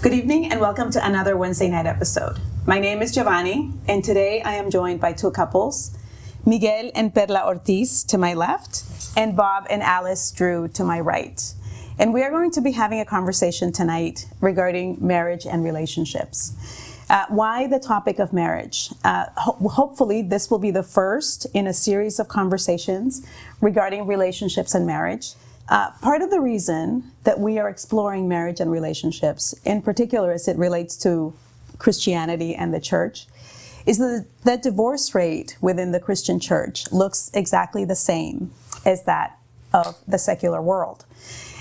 Good evening and welcome to another Wednesday night episode. My name is Giovanni and today I am joined by two couples, Miguel and Perla Ortiz to my left and Bob and Alice Drew to my right. And we are going to be having a conversation tonight regarding marriage and relationships. Why the topic of marriage? Hopefully this will be the first in a series of conversations regarding relationships and marriage. Part of the reason that we are exploring marriage and relationships, in particular as it relates to Christianity and the church, is that the divorce rate within the Christian church looks exactly the same as that of the secular world.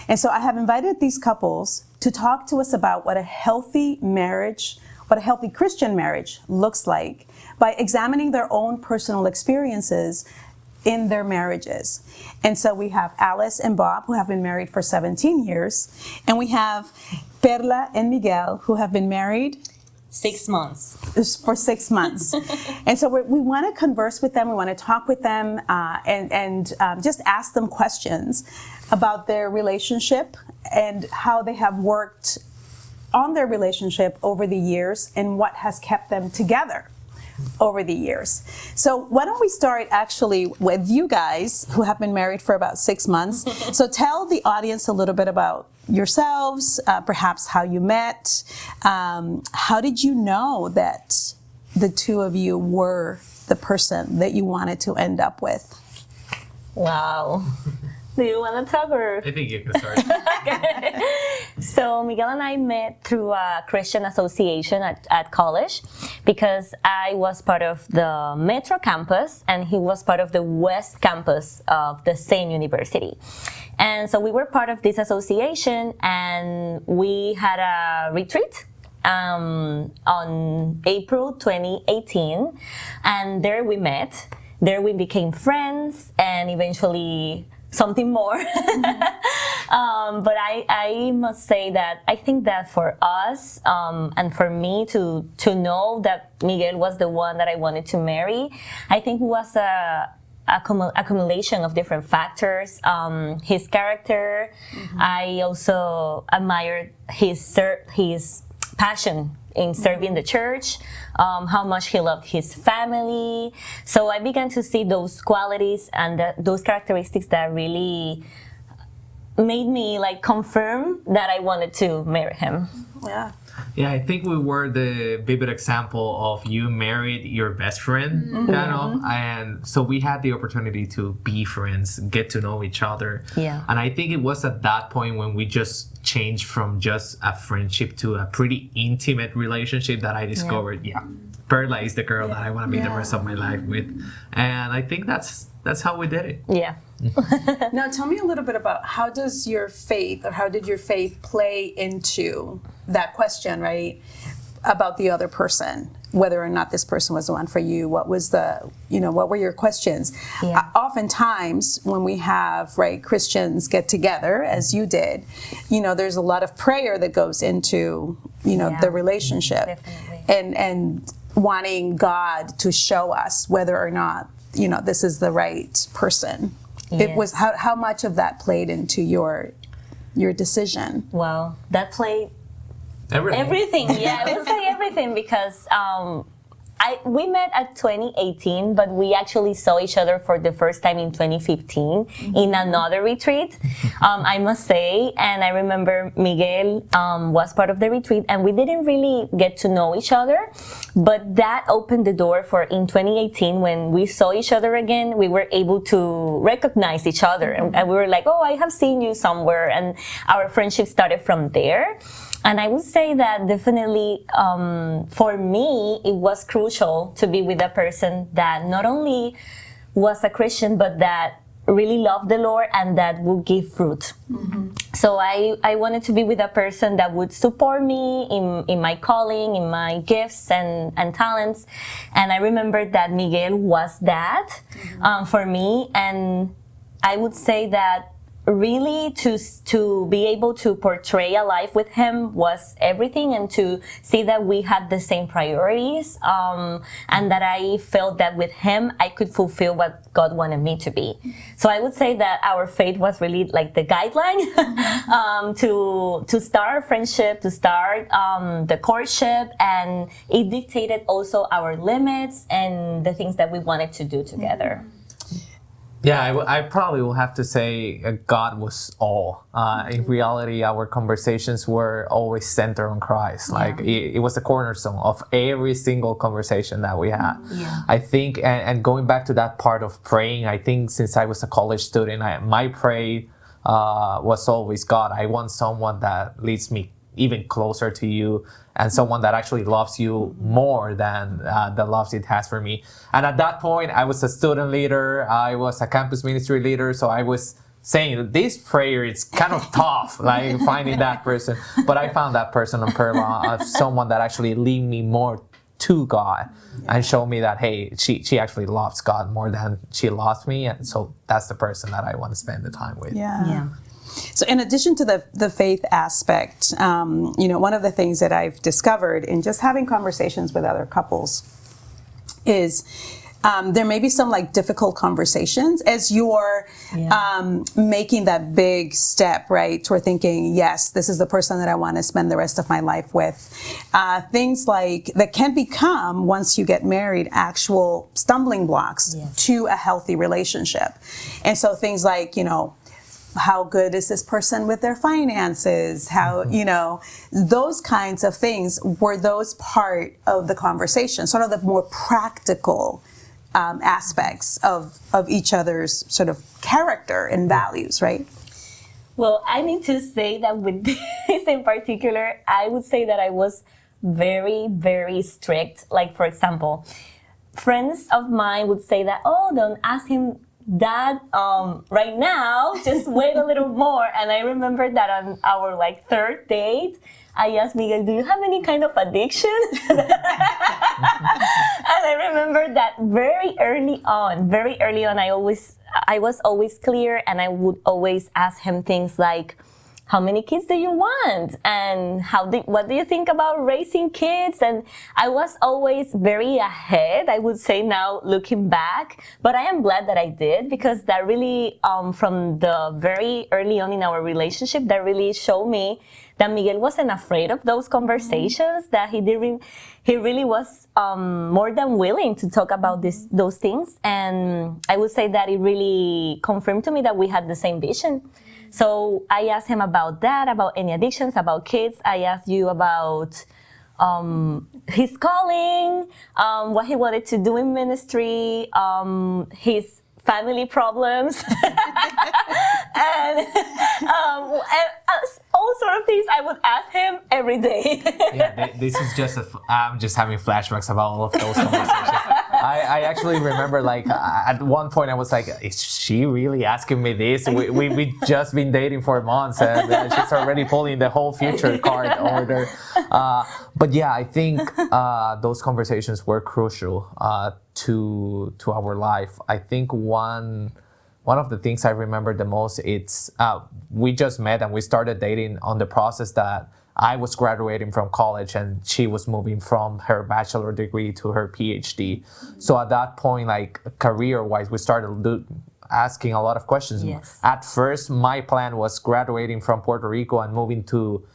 And so I have invited these couples to talk to us about what a healthy marriage, what a healthy Christian marriage looks like by examining their own personal experiences in their marriages. And so we have Alice and Bob, who have been married for 17 years, and we have Perla and Miguel, who have been married 6 months. For 6 months. And so we want to converse with them, we want to talk with them, and just ask them questions about their relationship and how they have worked on their relationship over the years and what has kept them together over the years. So why don't we start actually with you guys who have been married for about 6 months. So tell the audience a little bit about yourselves, perhaps how you met. How did you know that the two of you were the person that you wanted to end up with? Wow. Do you want to talk or? I think you can start. Okay. So Miguel and I met through a Christian association at college because I was part of the Metro campus and he was part of the West campus of the same university. And so we were part of this association and we had a retreat on April 2018, and there we met. There we became friends and eventually something more. But I must say that I think that for us and for me to know that Miguel was the one that I wanted to marry, I think was a accumulation of different factors. His character, I also admired his passion in serving the church, how much he loved his family. So I began to see those qualities and those characteristics that really made me confirm that I wanted to marry him. Yeah. Yeah, I think we were the vivid example of you married your best friend, kind of. And so we had the opportunity to be friends, get to know each other. Yeah. And I think it was at that point when we just changed from just a friendship to a pretty intimate relationship that I discovered, Perla is the girl that I want to be the rest of my life with. And I think that's how we did it. Yeah. Now tell me a little bit about how did your faith play into that question, right? About the other person, whether or not this person was the one for you. What were your questions? Yeah. Oftentimes when we have, Christians get together, as you did, there's a lot of prayer that goes into, the relationship. Definitely. And wanting God to show us whether or not, this is the right person. Yes. It was how much of that played into your decision? Well, that played Everything. Yeah, I would say everything because we met at 2018, but we actually saw each other for the first time in 2015 in another retreat, I must say. And I remember Miguel was part of the retreat and we didn't really get to know each other, but that opened the door for in 2018 when we saw each other again, we were able to recognize each other and we were like, oh, I have seen you somewhere, and our friendship started from there. And I would say that definitely, for me, it was crucial to be with a person that not only was a Christian, but that really loved the Lord and that would give fruit. Mm-hmm. So I wanted to be with a person that would support me in my calling, in my gifts and talents. And I remember that Miguel was that for me. And I would say that really to be able to portray a life with him was everything, and to see that we had the same priorities, and that I felt that with him I could fulfill what God wanted me to be. So I would say that our faith was really like the guideline to start our friendship, to start the courtship, and it dictated also our limits and the things that we wanted to do together. Yeah, I probably will have to say God was all. In reality, our conversations were always centered on Christ. Like it was the cornerstone of every single conversation that we had. Yeah. I think, and going back to that part of praying, I think since I was a college student, my prayer was always, God, I want someone that leads me even closer to you, and someone that actually loves you more than the love it has for me. And at that point, I was a student leader, I was a campus ministry leader, so I was saying this prayer, it's kind of tough, like finding that person. But I found that person on Perla, someone that actually lead me more to God and show me that, hey, she actually loves God more than she loves me. And so that's the person that I want to spend the time with. Yeah. So in addition to the faith aspect, one of the things that I've discovered in just having conversations with other couples is there may be some like difficult conversations as you're making that big step, right? Toward thinking, yes, this is the person that I want to spend the rest of my life with. Things like that can become, once you get married, actual stumbling blocks to a healthy relationship. And so things like, how good is this person with their finances? How, those kinds of things, were those part of the conversation, sort of the more practical aspects of each other's sort of character and values, right? Well, I need to say that with this in particular, I would say that I was very, very strict. Like, for example, friends of mine would say that, oh, don't ask him that right now, just wait a little more. And I remember that on our third date, I asked Miguel, do you have any kind of addiction? And I remember that very early on, I was always clear, and I would always ask him things like, how many kids do you want? And what do you think about raising kids? And I was always very ahead, I would say now, looking back. But I am glad that I did, because that really, from the very early on in our relationship, that really showed me that Miguel wasn't afraid of those conversations, that he really was more than willing to talk about those things. And I would say that it really confirmed to me that we had the same vision. So I asked him about that, about any addictions, about kids. I asked you about his calling, what he wanted to do in ministry, his family problems, and all sort of things I would ask him every day. This is I'm just having flashbacks about all of those conversations. I actually remember, at one point I was like, is she really asking me this? We just been dating for months, and she's already pulling the whole future card order. But yeah, I think those conversations were crucial to our life. I think one of the things I remember the most, it's we just met and we started dating on the process that I was graduating from college and she was moving from her bachelor degree to her PhD. So at that point, career-wise, we started asking a lot of questions. Yes. At first, my plan was graduating from Puerto Rico and moving to,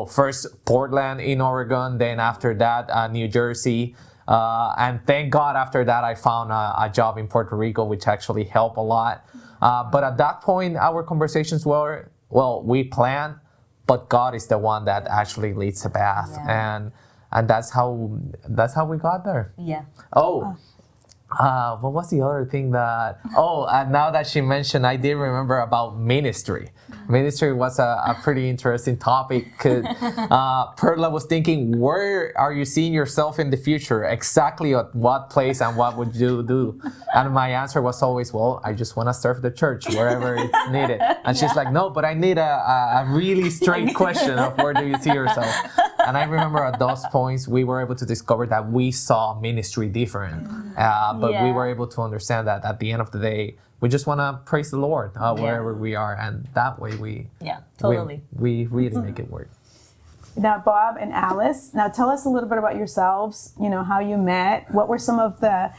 first Portland in Oregon, then after that, New Jersey. And thank God after that I found a job in Puerto Rico, which actually helped a lot. But at that point, our conversations were, we plan, but God is the one that actually leads the path. Yeah. And that's how we got there. Yeah. What was the other thing that... now that she mentioned, I did remember about ministry. Ministry was a pretty interesting topic, because Perla was thinking, where are you seeing yourself in the future? Exactly at what place and what would you do? And my answer was always, I just want to serve the church wherever it's needed. And she's like, no, but I need a really straight question of where do you see yourself? And I remember at those points, we were able to discover that we saw ministry different. But we were able to understand that at the end of the day, we just want to praise the Lord wherever we are. And that way we really make it work. Now, Bob and Alice, now tell us a little bit about yourselves, how you met. What were some of the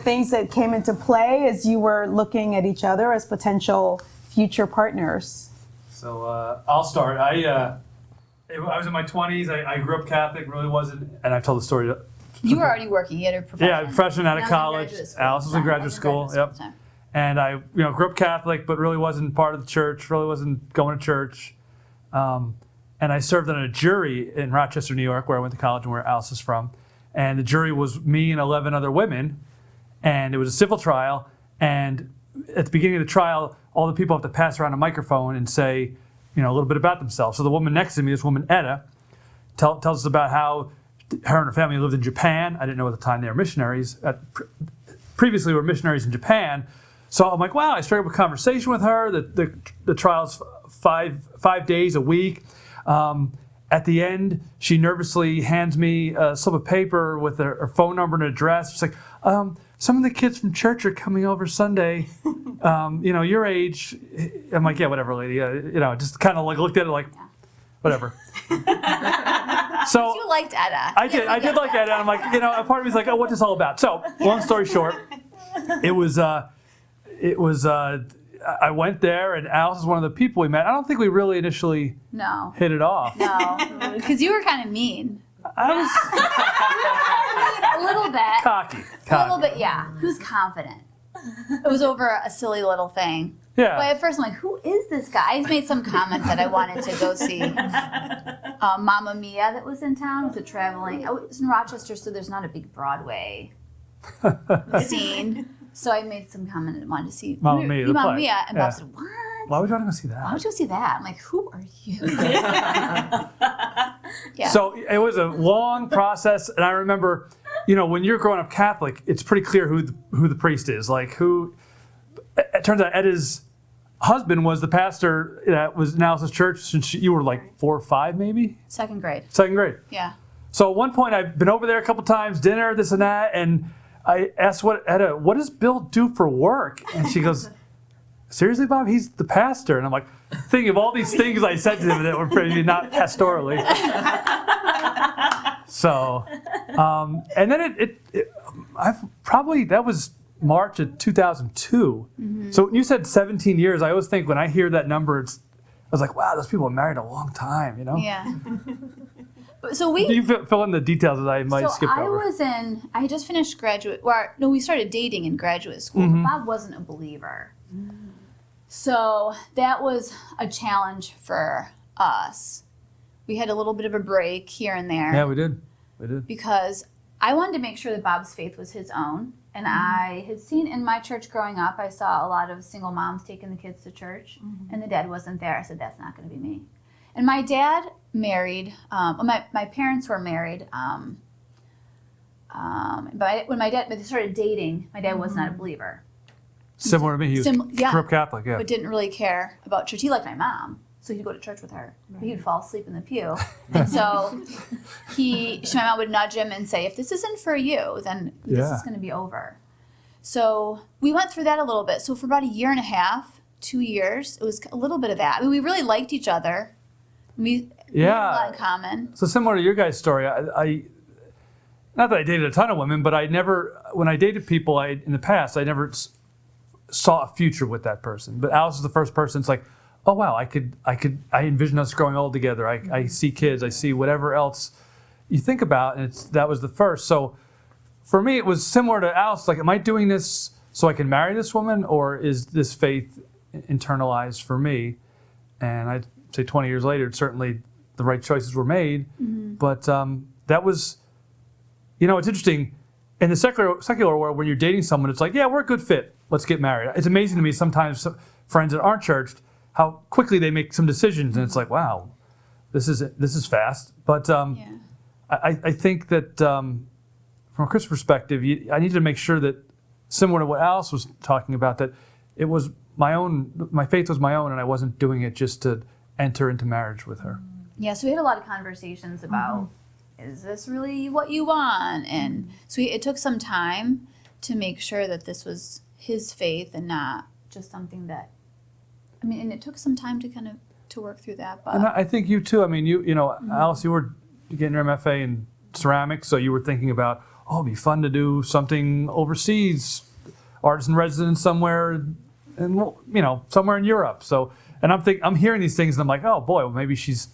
things that came into play as you were looking at each other as potential future partners? So I'll start. I was in my 20s. I grew up Catholic, really wasn't, and I've told the story. You were already working. You had a profession. Yeah, freshman out of And I college. was in graduate school. Alice was in graduate school. Yep. And I, grew up Catholic, but really wasn't part of the church. Really wasn't going to church. And I served on a jury in Rochester, New York, where I went to college and where Alice is from. And the jury was me and 11 other women. And it was a civil trial. And at the beginning of the trial, all the people have to pass around a microphone and say, a little bit about themselves. So the woman next to me, this woman, Etta, tells us about how her and her family lived in Japan. I didn't know at the time they were missionaries. Previously, we were missionaries in Japan. So I'm like, wow, I started with a conversation with her. The trial's 5 days a week. At the end, she nervously hands me a slip of paper with her phone number and address. She's like, some of the kids from church are coming over Sunday. Your age. I'm like, yeah, whatever, lady. Just kind of like looked at it like, whatever. So You liked Etta. I did like Etta. And I'm like, a part of me's like, oh, what's this all about? So long story short, it was. I went there, and Alice is one of the people we met. I don't think we really initially No. hit it off. No. Because you were kind of mean. I was A little bit. cocky. A little bit, yeah. Who's confident? It was over a silly little thing. Yeah. But at first I'm like, who is this guy? I made some comment that I wanted to go see Mamma Mia that was in town. It was a traveling. I was in Rochester, so there's not a big Broadway scene. So I made some comment that I wanted to see Mamma Mia, the Mamma play. Mia. And Yeah. Bob said, what? Why would you want to go see Why that? would you go see that? I'm like, who are you? Yeah. So it was a long process, and I remember, when you're growing up Catholic, it's pretty clear who the priest is. Like who. It turns out Etta's husband was the pastor that was in Alice's church since you were like 4 or 5, maybe Second grade. 2nd grade. Yeah. So at one point, I've been over there a couple times, dinner, this and that, and I asked Etta, what does Bill do for work? And she goes, seriously, Bob? He's the pastor. And I'm like, thinking of all these things I said to him that were pretty not pastorally. So, and then that was March of 2002. Mm-hmm. So when you said 17 years, I always think when I hear that number, I was like, wow, those people have married a long time, Yeah. So You fill in the details that I might skip over. I had just finished we started dating in graduate school, Mm-hmm. but Bob wasn't a believer. So that was a challenge for us. We had a little bit of a break here and there. Yeah, we did. Because I wanted to make sure that Bob's faith was his own. And I had seen in my church growing up, I saw a lot of single moms taking the kids to church, and the dad wasn't there. I said, that's not going to be me. And my dad married, my parents were married, but when they started dating, my dad was not a believer. Similar to me, he was grew up Catholic, yeah. But didn't really care about church. He liked my mom, so he'd go to church with her. But he'd fall asleep in the pew. And so my mom would nudge him and say, if this isn't for you, then this is going to be over. So we went through that a little bit. So for about 1.5 years, 2 years, it was a little bit of that. I mean, we really liked each other. We had a lot in common. So similar to your guys' story, I not that I dated a ton of women, but when I dated people in the past, I never saw a future with that person. But Alice is the first person. It's like, oh wow, I envision us growing old together. I see kids, I see whatever else you think about, and that was the first. So for me, it was similar to Alice. Like, am I doing this so I can marry this woman, or is this faith internalized for me? And I'd say 20 years later, certainly the right choices were made. Mm-hmm. But that was, it's interesting. In the secular world, when you're dating someone, it's like, yeah, we're a good fit. Let's get married. It's amazing to me sometimes friends that aren't churched, how quickly they make some decisions, and it's like, wow, this is fast. But I think that from a Christian perspective, I needed to make sure that, similar to what Alice was talking about, that it was my faith was my own, and I wasn't doing it just to enter into marriage with her. yeah, so we had a lot of conversations about, is this really what you want? And so it took some time to make sure that this was his faith and not just something that, I mean, and it took some time to kind of, to work through that. But And I think you too. I mean, you know, Alice, you were getting your MFA in ceramics, so you were thinking about, oh, it'd be fun to do something overseas, artist in residence somewhere, and you know, somewhere in Europe. So, and I'm hearing these things, and I'm like, oh boy, well, maybe she's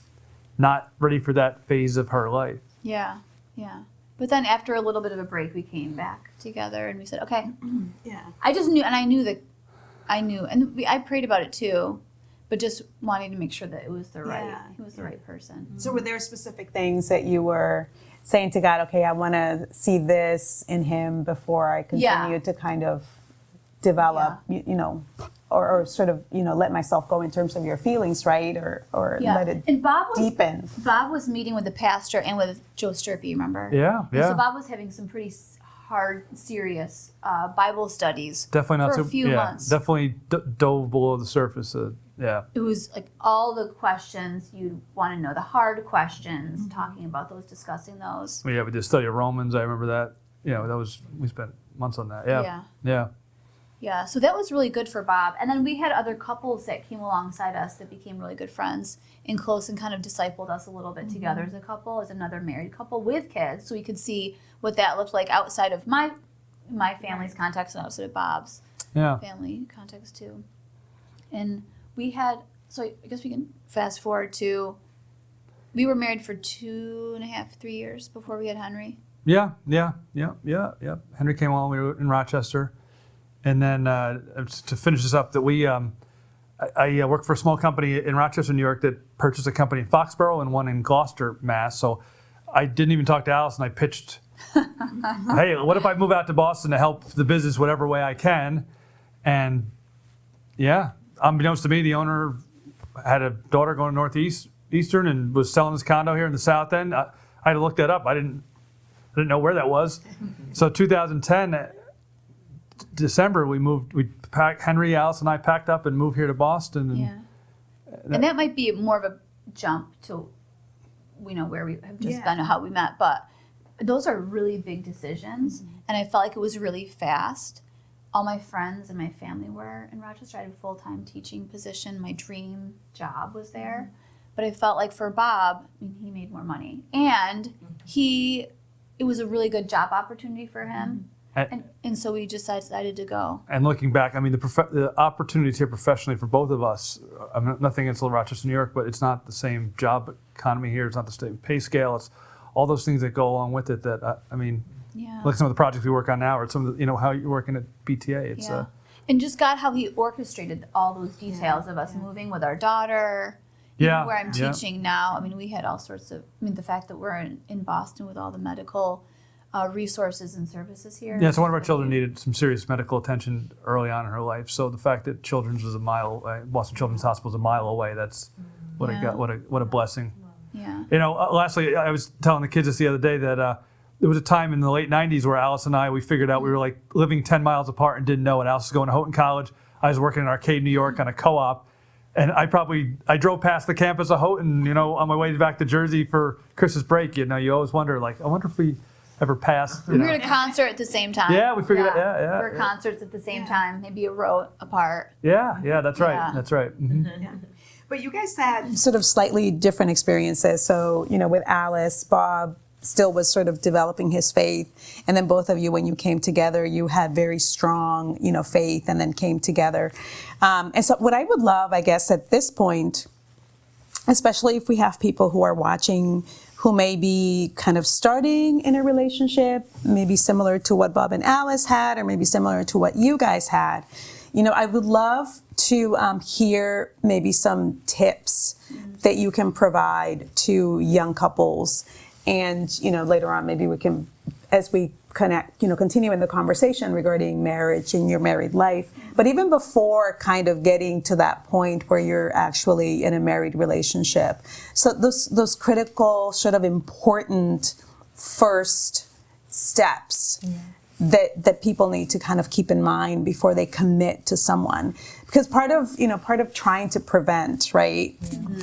not ready for that phase of her life. yeah. But then after a little bit of a break, we came back together and we said, okay. Yeah. I just knew, and I prayed about it too, but just wanting to make sure that it was the right person. So were there specific things that you were saying to God, okay, I want to see this in him before I continue to kind of develop, you know, or sort of, you know, let myself go in terms of your feelings, right? Or let it and deepen. Bob was meeting with the pastor and with Joe Sturpey, remember? Yeah. And so Bob was having some pretty hard, serious Bible studies Definitely not for a few months. Definitely dove below the surface. It was like all the questions you want to know, the hard questions, talking about those, discussing those. We did a study of Romans. I remember that. You know, we spent months on that. Yeah. So that was really good for Bob. And then we had other couples that came alongside us that became really good friends and close and kind of discipled us a little bit together as a couple, as another married couple with kids. So we could see what that looked like outside of my family's context and outside of Bob's family context too. And we had, so I guess we can fast forward to, we were married for 2.5, 3 years before we had Henry. Yeah. Henry came along. We were in Rochester. And then to finish this up, that I worked for a small company in Rochester, New York, that purchased a company in Foxborough and one in Gloucester, Mass. So I didn't even talk to Alice, and I pitched, hey, what if I move out to Boston to help the business whatever way I can? And unbeknownst to me, the owner had a daughter going to Northeastern and was selling his condo here in the South End. I had to look that up. I didn't know where that was. So 2010. December, Henry, Alice, and I packed up and moved here to Boston. And that might be more of a jump to, you know, where we have just been, how we met, but those are really big decisions. And I felt like it was really fast. All my friends and my family were in Rochester. I had a full-time teaching position. My dream job was there. But I felt like for Bob, I mean, he made more money. And it was a really good job opportunity for him. And so we just decided to go. And looking back, I mean, the opportunities here professionally for both of us, I'm nothing against Rochester, New York, but it's not the same job economy here. It's not the same pay scale. It's all those things that go along with it that, like some of the projects we work on now, or some of the, you know, how you're working at BTA. It's and just God, how he orchestrated all those details of us moving with our daughter. Where I'm teaching now. I mean, we had all sorts of, the fact that we're in Boston with all the medical resources and services here. Yeah, so one of our children needed some serious medical attention early on in her life. So the fact that Children's was Boston Children's Hospital is a mile away, that's what a blessing. Yeah. You know, lastly, I was telling the kids this the other day that there was a time in the late 90s where Alice and we figured out we were like living 10 miles apart and didn't know it. Alice was going to Houghton College. I was working in Arcade, New York on a co-op. And I drove past the campus of Houghton, you know, on my way back to Jersey for Christmas break. You know, you always wonder, like, I wonder if we ever passed. We were at a concert at the same time. Yeah, we figured out. Yeah. We were at concerts at the same time, maybe a row apart. Yeah, that's right. Yeah. That's right. Mm-hmm. Yeah. But you guys had sort of slightly different experiences. So, you know, with Alice, Bob still was sort of developing his faith. And then both of you, when you came together, you had very strong, you know, faith and then came together. And so what I would love, I guess, at this point, especially if we have people who are watching who may be kind of starting in a relationship, maybe similar to what Bob and Alice had, or maybe similar to what you guys had. You know, I would love to hear maybe some tips that you can provide to young couples. And, you know, later on, maybe we can, as we continue in the conversation regarding marriage and your married life, but even before kind of getting to that point where you're actually in a married relationship. So those critical, sort of important first steps that people need to kind of keep in mind before they commit to someone, because part of trying to prevent, right,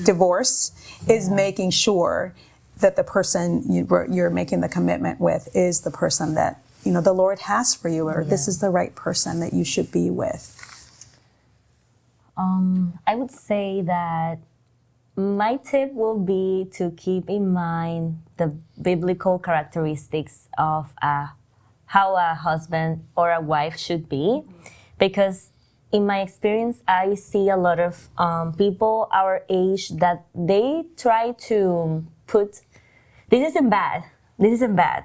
divorce is making sure that the person you're making the commitment with is the person that the Lord has for you, or this is the right person that you should be with. I would say that my tip will be to keep in mind the biblical characteristics of how a husband or a wife should be, because in my experience, I see a lot of people our age that they try to put, this isn't bad,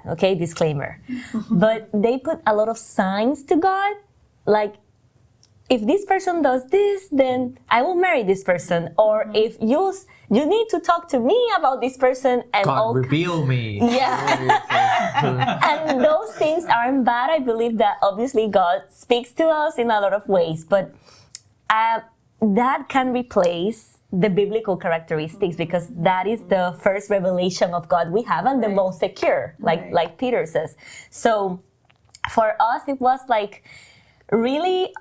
okay, disclaimer, but they put a lot of signs to God, like, if this person does this, then I will marry this person. Or if you need to talk to me about this person, and God, reveal me. Yeah. And those things aren't bad. I believe that obviously God speaks to us in a lot of ways, but that can replace the biblical characteristics, because that is the first revelation of God we have and the most secure, like Peter says. So for us, it was like really.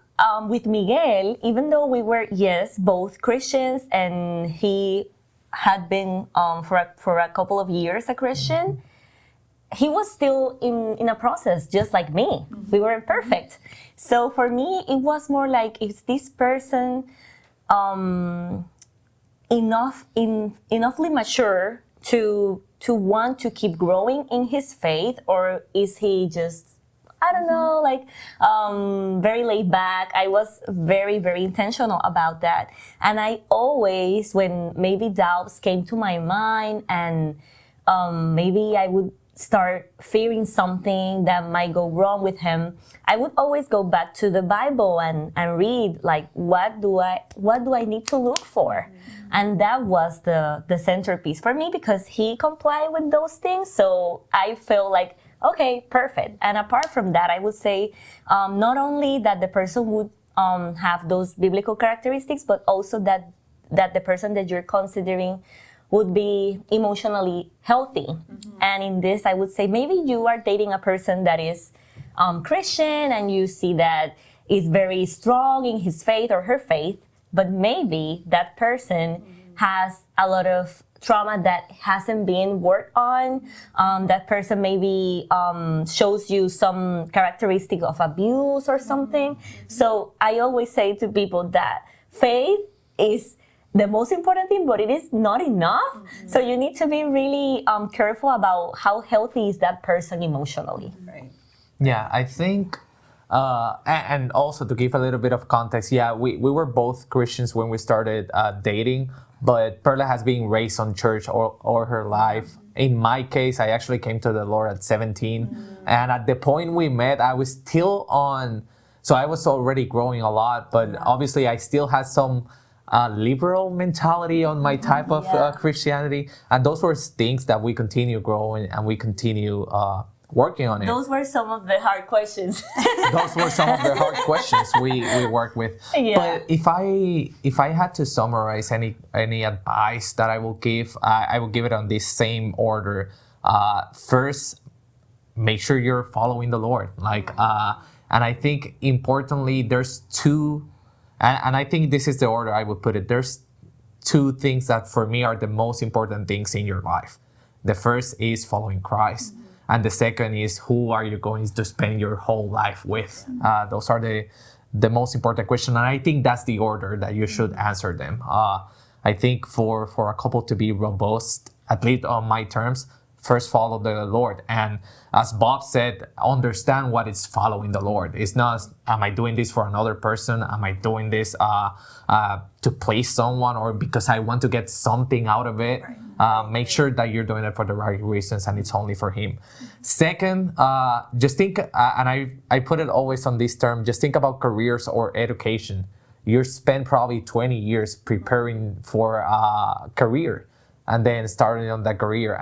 With Miguel, even though we were, yes, both Christians, and he had been for a couple of years a Christian, he was still in a process, just like me. We weren't perfect. So for me, it was more like, is this person enoughly mature to want to keep growing in his faith, or is he just, I don't know, like very laid back? I was very, very intentional about that. And I always, when maybe doubts came to my mind, and maybe I would start fearing something that might go wrong with him, I would always go back to the Bible and read, like, what do I need to look for? And that was the centerpiece for me, because he complied with those things. So I felt like, okay, perfect. And apart from that, I would say not only that the person would have those biblical characteristics, but also that the person that you're considering would be emotionally healthy. And in this, I would say maybe you are dating a person that is Christian, and you see that is very strong in his faith or her faith, but maybe that person has a lot of trauma that hasn't been worked on. That person maybe shows you some characteristic of abuse or something. So I always say to people that faith is the most important thing, but it is not enough. So you need to be really careful about how healthy is that person emotionally. Right. Yeah, I think, and also to give a little bit of context, yeah, we were both Christians when we started dating, but Perla has been raised on church all her life. In my case, I actually came to the Lord at 17. And at the point we met, I was still so I was already growing a lot, but obviously I still had some liberal mentality on my type of Christianity. And those were things that we continue growing and we continue working on it. Those were some of the hard questions. Those were some of the hard questions we worked with. Yeah. But if I had to summarize any advice that I will give, I will give it on this same order. First, make sure you're following the Lord. And I think importantly, there's two, and I think this is the order I would put it. There's two things that for me are the most important things in your life. The first is following Christ. And the second is, who are you going to spend your whole life with? Those are the most important questions. And I think that's the order that you should answer them. I think for a couple to be robust, at least on my terms, first follow the Lord. And as Bob said, understand what is following the Lord. It's not, am I doing this for another person? Am I doing this to please someone, or because I want to get something out of it? Make sure that you're doing it for the right reasons and it's only for Him. Second, just think, and I put it always on this term, just think about careers or education. You spend probably 20 years preparing for a career and then starting on that career,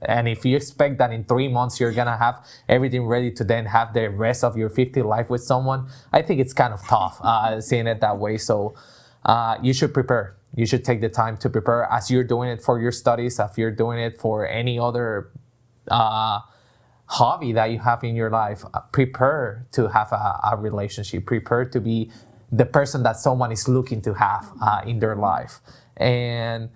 and if you expect that in 3 months you're gonna have everything ready to then have the rest of your 50 life with someone, I think it's kind of tough seeing it that way. So you should prepare. You should take the time to prepare as you're doing it for your studies, if you're doing it for any other hobby that you have in your life, prepare to have a relationship, prepare to be the person that someone is looking to have in their life. And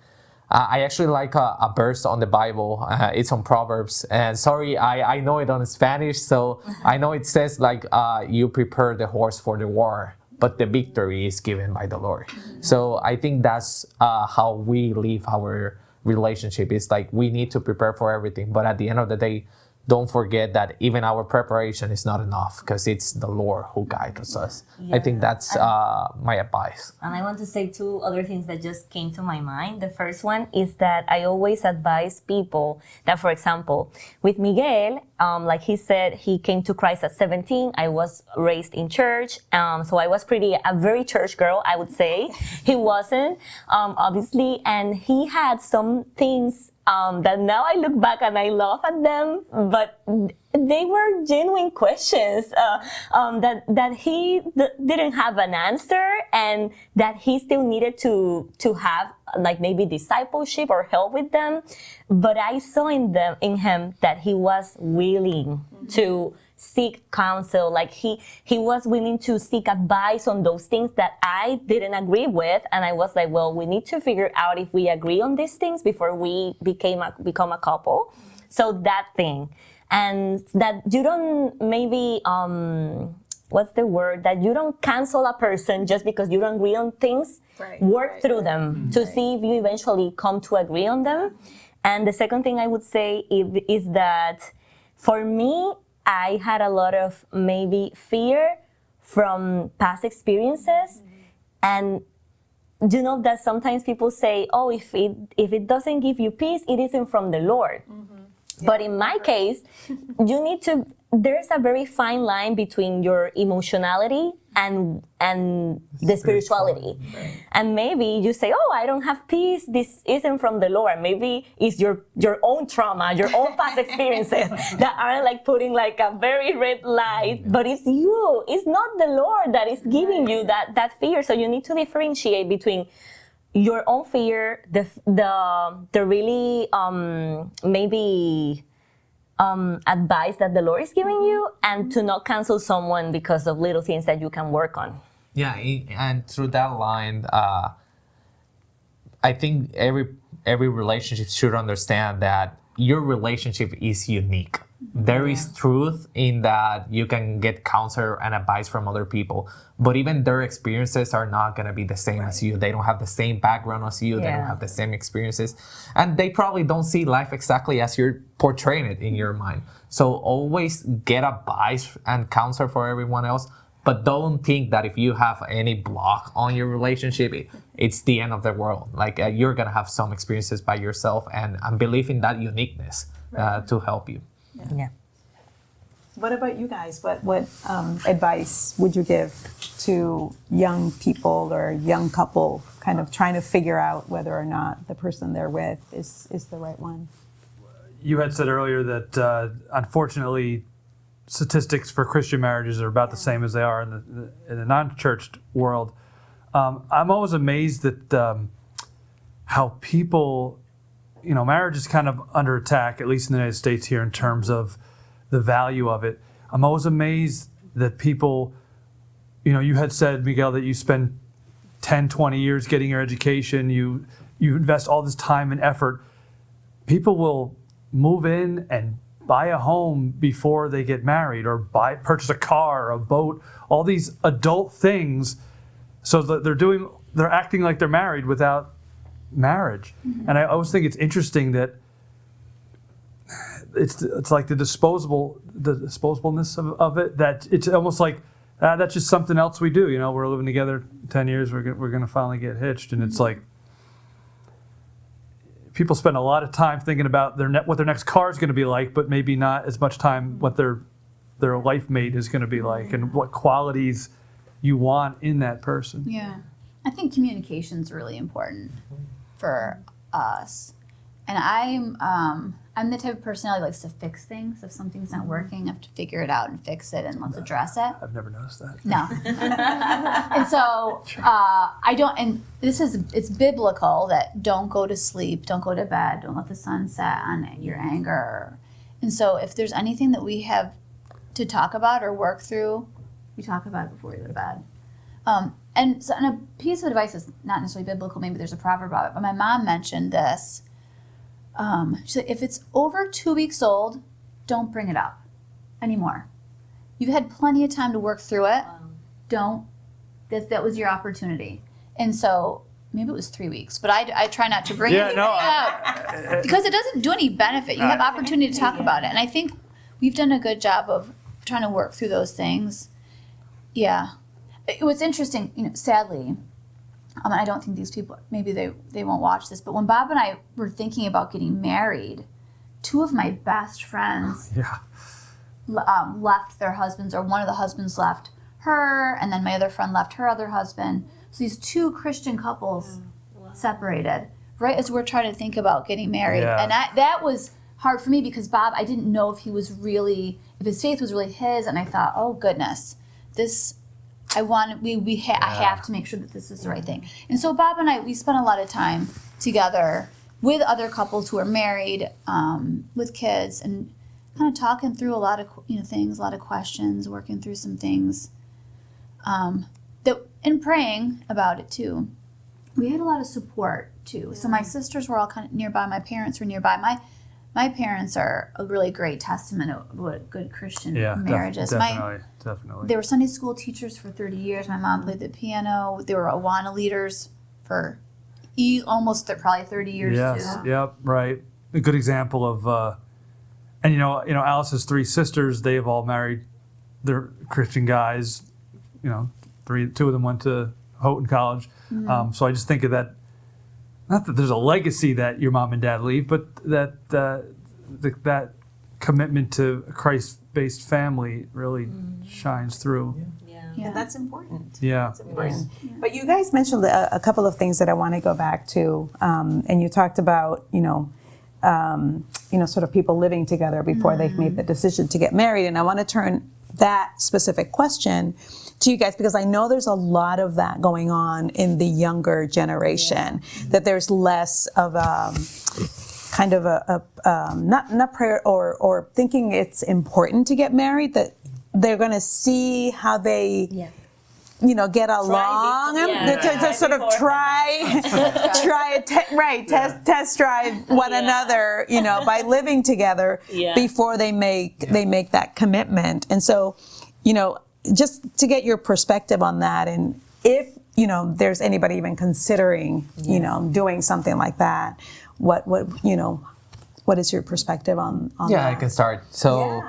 I actually like a verse on the Bible. It's on Proverbs. And sorry, I know it on Spanish, so I know it says like, you prepare the horse for the war, but the victory is given by the Lord. So I think that's how we live our relationship. It's like we need to prepare for everything, but at the end of the day, don't forget that even our preparation is not enough because it's the Lord who guides us. I think that's my advice. And I want to say two other things that just came to my mind. The first one is that I always advise people that, for example, with Miguel, like he said, he came to Christ at 17. I was raised in church. So I was a very church girl, I would say. He wasn't, obviously. And he had some things that now I look back and I laugh at them, but they were genuine questions that he didn't have an answer, and that he still needed to have like maybe discipleship or help with them. But I saw in him that he was willing to seek counsel, like he was willing to seek advice on those things that I didn't agree with, and I was like, well, we need to figure out if we agree on these things before we become a couple. So that thing, and that you don't maybe what's the word, that you don't cancel a person just because you don't agree on things. Work through them to see if you eventually come to agree on them. And the second thing I would say is that for me, I had a lot of maybe fear from past experiences. And you know that sometimes people say, oh, if it doesn't give you peace, it isn't from the Lord. But in my case, there's a very fine line between your emotionality and the spirituality. And maybe you say, oh, I don't have peace, this isn't from the Lord. Maybe it's your own trauma, your own past experiences that are like putting like a very red light, but it's you, it's not the Lord that is giving you that fear. So you need to differentiate between your own fear, the really maybe advice that the Lord is giving you, and to not cancel someone because of little things that you can work on. Yeah, and through that line, I think every relationship should understand that your relationship is unique. There is truth in that you can get counsel and advice from other people, but even their experiences are not going to be the same as you. They don't have the same background as you. They don't have the same experiences, and they probably don't see life exactly as you're portraying it in your mind. So always get advice and counsel for everyone else, but don't think that if you have any block on your relationship, it's the end of the world. Like you're going to have some experiences by yourself, and believe in that uniqueness to help you. Yeah. What about you guys? What advice would you give to young people or young couple kind of trying to figure out whether or not the person they're with is the right one? You had said earlier that unfortunately statistics for Christian marriages are about the same as they are in the non-churched world. I'm always amazed at how people, marriage is kind of under attack, at least in the United States here, in terms of the value of it. I'm always amazed that people, you had said, Miguel, that you spend 10, 20 years getting your education, you invest all this time and effort. People will move in and buy a home before they get married, or purchase a car or a boat, all these adult things, so that they're acting like they're married without marriage. And I always think it's interesting that it's like the disposableness of it, that it's almost like that's just something else we do. We're living together 10 years, we're going to finally get hitched, and it's like people spend a lot of time thinking about what their next car is going to be like, but maybe not as much time what their life mate is going to be like, and what qualities you want in that person. Yeah. I think communication is really important for us. And I'm the type of personality that likes to fix things. If something's not working, I have to figure it out and fix it, and let's address it. I've never noticed that. No. And so I don't, and it's biblical that don't go to sleep, don't go to bed, don't let the sun set on your anger. And so if there's anything that we have to talk about or work through, we talk about it before we go to bed. And a piece of advice is not necessarily biblical, maybe there's a proverb about it, but my mom mentioned this. She said, if it's over 2 weeks old, don't bring it up anymore. You've had plenty of time to work through it. Don't. That was your opportunity. And so maybe it was 3 weeks, but I try not to bring anything up because it doesn't do any benefit. You have opportunity to talk about it. And I think we've done a good job of trying to work through those things. Yeah. What's interesting, sadly, I don't think these people, maybe they won't watch this, but when Bob and I were thinking about getting married, two of my best friends left their husbands, or one of the husbands left her, and then my other friend left her other husband. So these two Christian couples separated right as we're trying to think about getting married. Yeah. And that was hard for me because Bob, I didn't know if his faith was really his, and I thought, oh goodness, I have to make sure that this is the right thing. And so Bob and I, we spent a lot of time together with other couples who are married, with kids, and kind of talking through a lot of things, a lot of questions, working through some things, and praying about it too. We had a lot of support too. So my sisters were all kind of nearby. My parents were nearby. My parents are a really great testament of what good Christian marriage is. Definitely. They were Sunday school teachers for 30 years. My mom played the piano. They were Awana leaders for probably 30 years too. Yep, right. A good example of, and Alice's three sisters, they've all married their Christian guys. Two of them went to Houghton College. Mm-hmm. So I just think of that. Not that there's a legacy that your mom and dad leave, but that that commitment to a Christ-based family really shines through. Yeah, that's important. Yeah. That's important. But you guys mentioned a couple of things that I want to go back to, and you talked about, sort of people living together before they've made the decision to get married. And I want to turn that specific question to you guys because I know there's a lot of that going on in the younger generation. That there's less of kind of not prayer or thinking it's important to get married. That they're going to see how they. Get along to sort of test drive one another, by living together before they make that commitment. And so, just to get your perspective on that, and if there's anybody even considering, doing something like that, what is your perspective on that? I can start. So,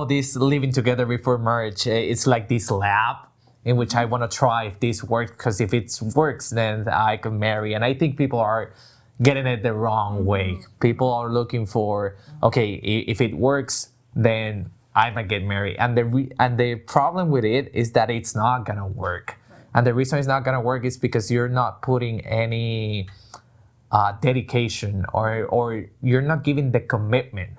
this living together before marriage, it's like this lab in which I want to try if this works, because if it works, then I can marry. And I think people are getting it the wrong way. People are looking for, okay, if it works, then I might get married. And the problem with it is that it's not gonna work. And the reason it's not gonna work is because you're not putting any dedication or you're not giving the commitment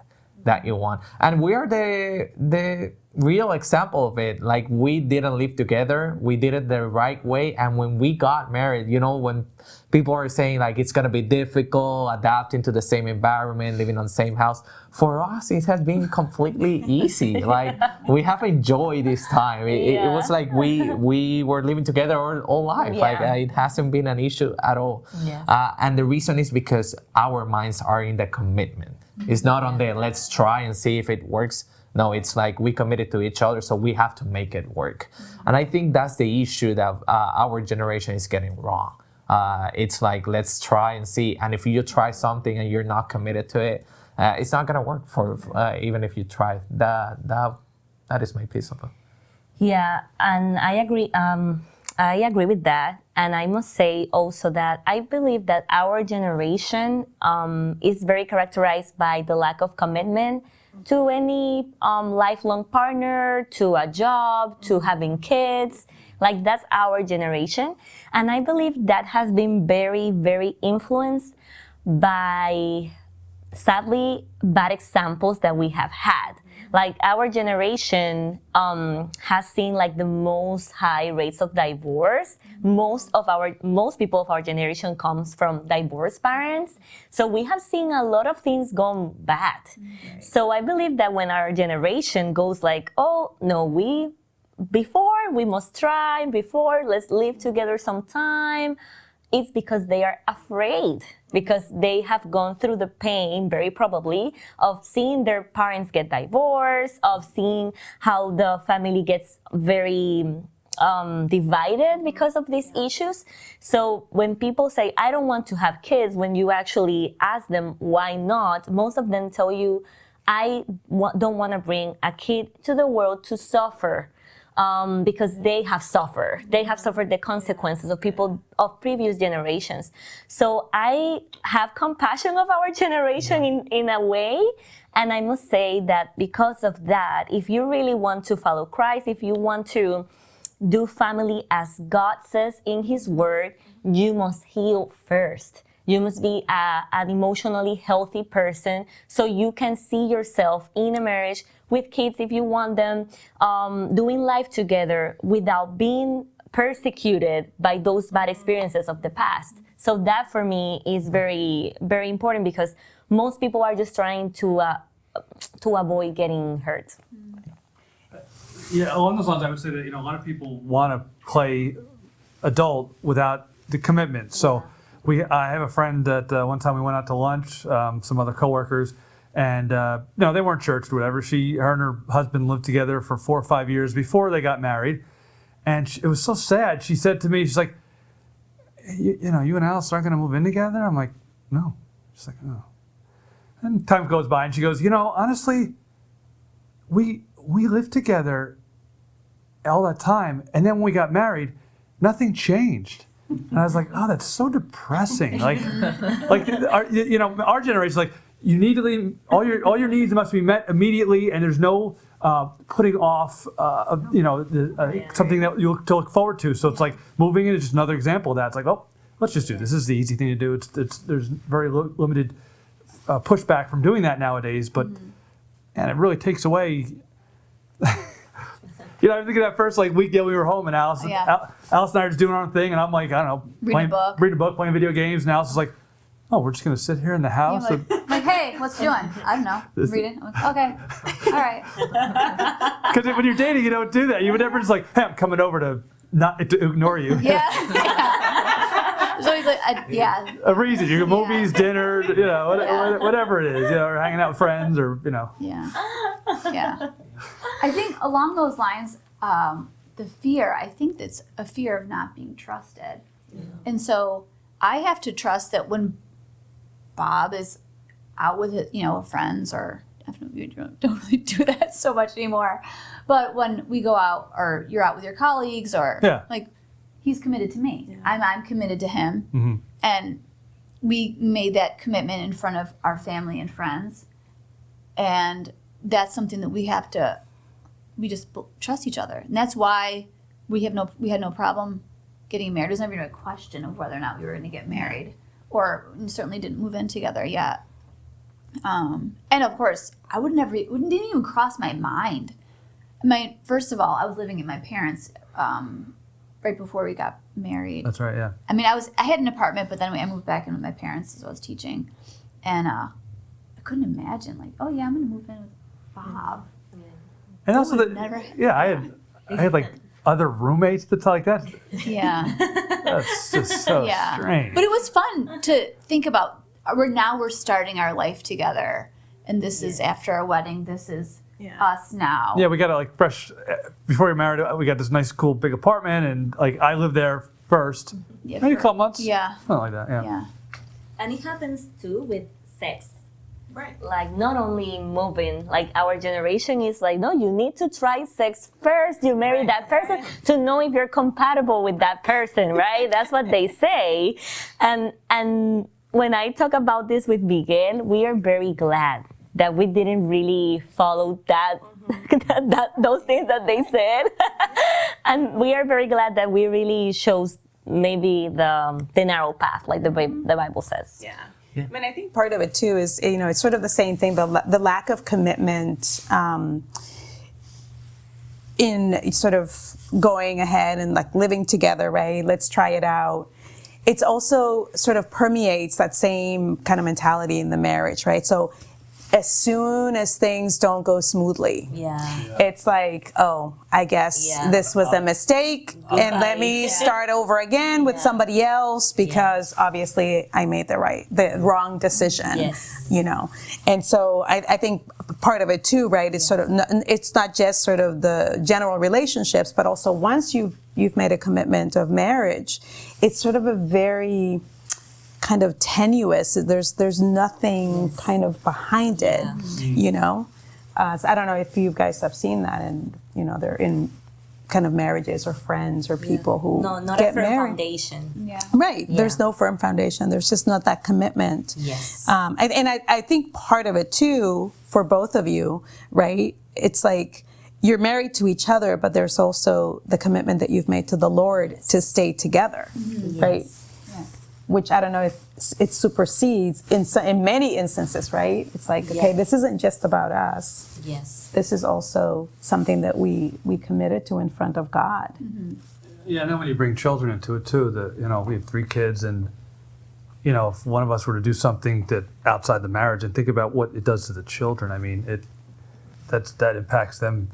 that you want. And we are the real example of it. Like, we didn't live together, we did it the right way, and when we got married, when people are saying like it's gonna be difficult adapting to the same environment, living on the same house, for us it has been completely easy. Like, we have enjoyed this time. It was like we were living together all life. Like, it hasn't been an issue at all. And the reason is because our minds are in the commitment. It's not on the let's try and see if it works. No, it's like we committed to each other, so we have to make it work. And I think that's the issue that our generation is getting wrong. It's like, let's try and see. And if you try something and you're not committed to it, it's not going to work for even if you try. That is my piece of it. Yeah, and I agree. I agree with that. And I must say also that I believe that our generation is very characterized by the lack of commitment to any lifelong partner, to a job, to having kids. Like, that's our generation. And I believe that has been very, very influenced by, sadly, bad examples that we have had. Like our generation has seen like the most high rates of divorce. Most people of our generation comes from divorced parents. So we have seen a lot of things gone bad. So I believe that when our generation goes like, oh no, we must try, let's live together sometime, it's because they are afraid, because they have gone through the pain, very probably, of seeing their parents get divorced, of seeing how the family gets very divided because of these issues. So when people say, I don't want to have kids, when you actually ask them why not, most of them tell you, I don't want to bring a kid to the world to suffer. Because they have suffered. They have suffered the consequences of people of previous generations. So I have compassion of our generation in a way. And I must say that because of that, if you really want to follow Christ, if you want to do family as God says in His Word, you must heal first. You must be an emotionally healthy person so you can see yourself in a marriage with kids if you want them, doing life together without being persecuted by those bad experiences of the past. So that for me is very, very important because most people are just trying to avoid getting hurt. Yeah, along those lines, I would say that a lot of people want to play adult without the commitment. So I have a friend that one time we went out to lunch, some other coworkers, and they weren't churched or whatever. Her and her husband lived together for 4 or 5 years before they got married, and it was so sad. She said to me, she's like, you and Alice aren't going to move in together? I'm like, no. She's like, no. And time goes by, and she goes, honestly, we lived together all that time, and then when we got married, nothing changed. And I was like, oh, that's so depressing. Like our generation, like you need to leave, all your needs must be met immediately, and there's no putting off, something that you look forward to. So it's like moving in is just another example of that. It's like, oh, let's just do this. This is the easy thing to do. There's very limited pushback from doing that nowadays, but and it really takes away. I think of that first week that we were home, and Alice and I are just doing our own thing, and I'm like, I don't know, reading a book, playing video games, and Alice is like, oh, we're just gonna sit here in the house. Like, hey, what's doing? I don't know. Reading. I'm like, okay, all right. Because when you're dating, you don't do that. You would never just like, hey, I'm coming over to ignore you. Yeah. There's always a reason. You go movies, dinner, whatever it is, or hanging out with friends, or Yeah. I think along those lines, the fear, I think that's a fear of not being trusted. Yeah. And so I have to trust that when Bob is out with his, friends, or we don't really do that so much anymore, but when we go out or you're out with your colleagues or he's committed to me. Yeah. I'm committed to him. Mm-hmm. And we made that commitment in front of our family and friends. And that's something that we just trust each other. And that's why we had no problem getting married. There's never been a question of whether or not we were going to get married, or we certainly didn't move in together yet. And of course, it didn't even cross my mind. First of all, I was living at my parents' right before we got married. That's right, yeah. I had an apartment, but then I moved back in with my parents as I was teaching. And I couldn't imagine, I'm going to move in with Bob. And also I had other roommates that like that. Yeah. That's just so strange. But it was fun to think about. We're starting our life together, and this is after our wedding. This is us now. Yeah, we got a fresh. Before you're married, we got this nice, cool, big apartment, and I lived there first. Yeah, maybe a couple months. Yeah. Something like that. Yeah. And it happens too with sex. Right. Not only moving, our generation is no, you need to try sex first. You marry that person to know if you're compatible with that person, right? That's what they say. And when I talk about this with Miguel, we are very glad that we didn't really follow those things that they said. And we are very glad that we really chose maybe the narrow path, like the Bible says. Yeah. I mean, I think part of it too is, it's sort of the same thing, the lack of commitment in sort of going ahead and like living together, right? Let's try it out. It's also sort of permeates that same kind of mentality in the marriage, right? So as soon as things don't go smoothly, it's like, oh, I guess this was a mistake, and let me start over again with somebody else because obviously I made the wrong decision, And so I think part of it too, right? Is sort of it's not just sort of the general relationships, but also once you've made a commitment of marriage, it's sort of a very kind of tenuous. There's nothing kind of behind it, So I don't know if you guys have seen that, and they're in kind of marriages or friends or people who not get a firm married. foundation. Right. There's no firm foundation. There's just not that commitment. Yes. I think part of it too, for both of you, right? It's like you're married to each other, but there's also the commitment that you've made to the Lord to stay together, right? Which I don't know if it supersedes in many instances, right? It's like, okay, this isn't just about us. Yes. This is also something that we committed to in front of God. Yeah, and then when you bring children into it too, we have 3 kids, and if one of us were to do something that outside the marriage, and think about what it does to the children. I mean, that impacts them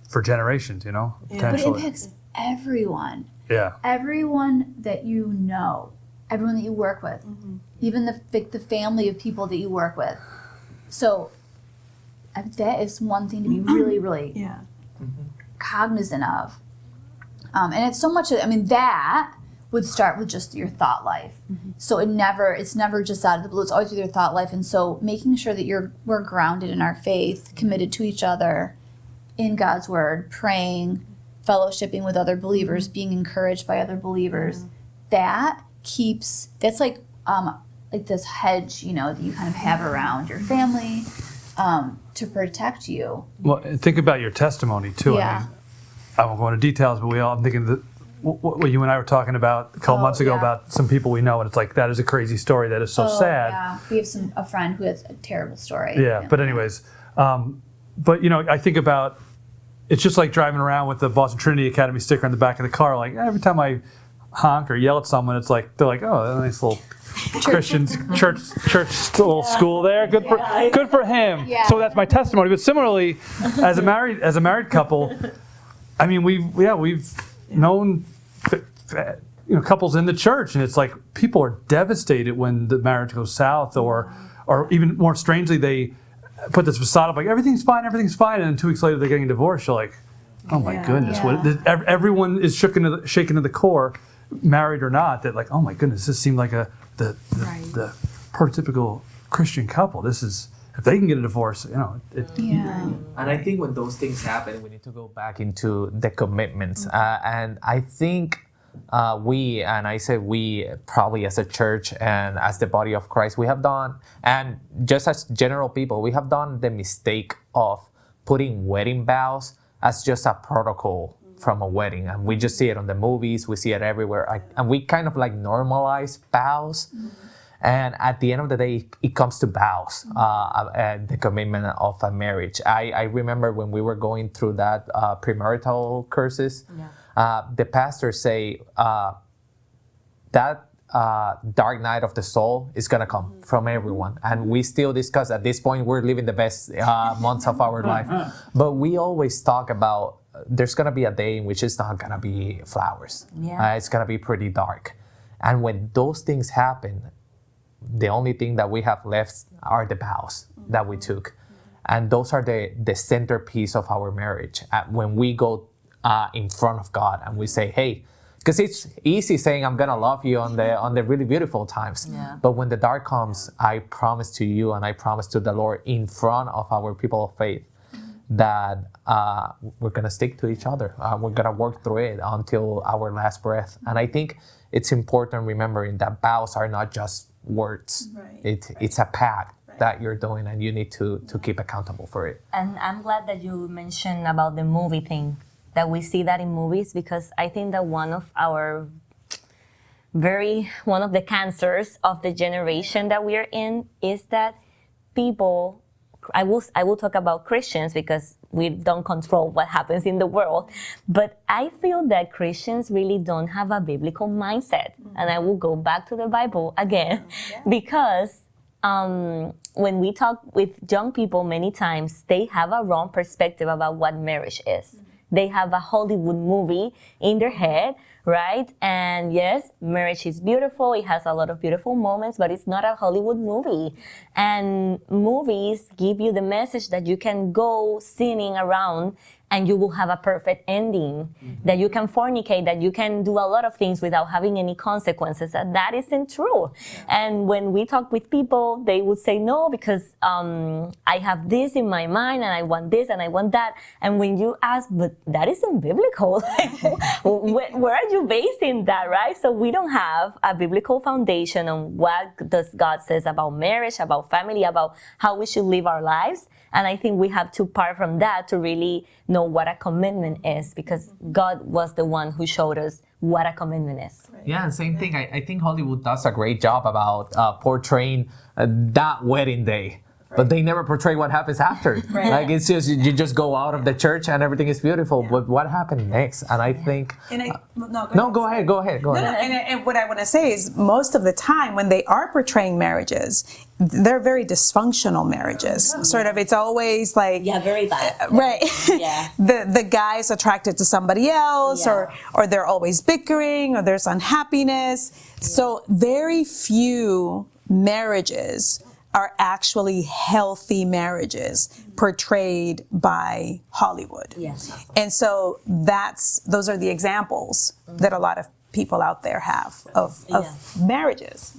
for generations. But it Potentially. impacts everyone. Yeah. Everyone that you know, everyone that you work with, even the family of people that you work with. So that is one thing to be really, really cognizant of. And it's so much. That would start with just your thought life. So it's never just out of the blue. It's always with your thought life. And so making sure that we're grounded in our faith, committed to each other, in God's word, praying, fellowshipping with other believers, being encouraged by other believers. That's like this hedge, that you kind of have around your family to protect you. Well, and think about your testimony too. Yeah. I won't go into details, but I'm thinking that what you and I were talking about a couple months ago about some people we know, and it's like, that is a crazy story. That is so sad. Yeah, we have a friend who has a terrible story. Yeah. But anyways, I think about, it's just like driving around with the Boston Trinity Academy sticker on the back of the car. Like every time I honk or yell at someone, it's like they're like, oh, a nice little Christian church little school there. Good for him. Yeah. So that's my testimony. But similarly, as a married couple, I mean, we've known couples in the church, and it's like people are devastated when the marriage goes south, or even more strangely, they put this facade up like everything's fine, and then 2 weeks later they're getting divorced. You're like, oh my goodness, everyone is shaken to the core, married or not, that like, oh my goodness, this seemed like the prototypical Christian couple. This is, if they can get a divorce, And I think when those things happen, we need to go back into the commitments. And I think we probably as a church and as the body of Christ, we have done, and just as general people, we have done the mistake of putting wedding vows as just a protocol from a wedding. And we just see it on the movies, we see it everywhere. And we kind of like normalize vows. And at the end of the day, it comes to vows, and the commitment of a marriage. I remember when we were going through that premarital curses, the pastors say that dark night of the soul is going to come from everyone. And we still discuss, at this point, we're living the best months of our life. But we always talk about there's going to be a day in which it's not going to be flowers. It's going to be pretty dark. And when those things happen, the only thing that we have left are the vows that we took. And those are the centerpiece of our marriage. When we go in front of God and we say, hey, because it's easy saying I'm gonna love you on the really beautiful times. But when the dark comes, I promise to you and I promise to the Lord in front of our people of faith that we're gonna stick to each other. We're gonna work through it until our last breath. And I think it's important remembering that vows are not just words. It's a pact that you're doing, and you need to keep accountable for it. And I'm glad that you mentioned about the movie thing, that we see that in movies, because I think that one of our one of the cancers of the generation that we are in is that people, I will talk about Christians because we don't control what happens in the world, but I feel that Christians really don't have a biblical mindset. And I will go back to the Bible again because when we talk with young people, many times they have a wrong perspective about what marriage is. They have a Hollywood movie in their head, right? And yes, marriage is beautiful. It has a lot of beautiful moments, but it's not a Hollywood movie. And movies give you the message that you can go sinning around and you will have a perfect ending, that you can fornicate, that you can do a lot of things without having any consequences. And that isn't true. And when we talk with people, they would say, no, because I have this in my mind and I want this and I want that. And when you ask, but that isn't biblical, where are you basing that, right? So we don't have a biblical foundation on what does God says about marriage, about family, about how we should live our lives. And I think we have to part from that to really know what a commitment is, because God was the one who showed us what a commitment is. Yeah, and same thing. I think Hollywood does a great job about portraying that wedding day. But they never portray what happens after. Like it's just you just go out of the church and everything is beautiful. But what happened next? And I think go ahead. And what I want to say is most of the time when they are portraying marriages, they're very dysfunctional marriages. Sort of, it's always like very bad. Right. Yeah. the guy's attracted to somebody else, or they're always bickering, or there's unhappiness. So very few marriages are actually healthy marriages portrayed by Hollywood. Yes. And so those are the examples that a lot of people out there have of marriages.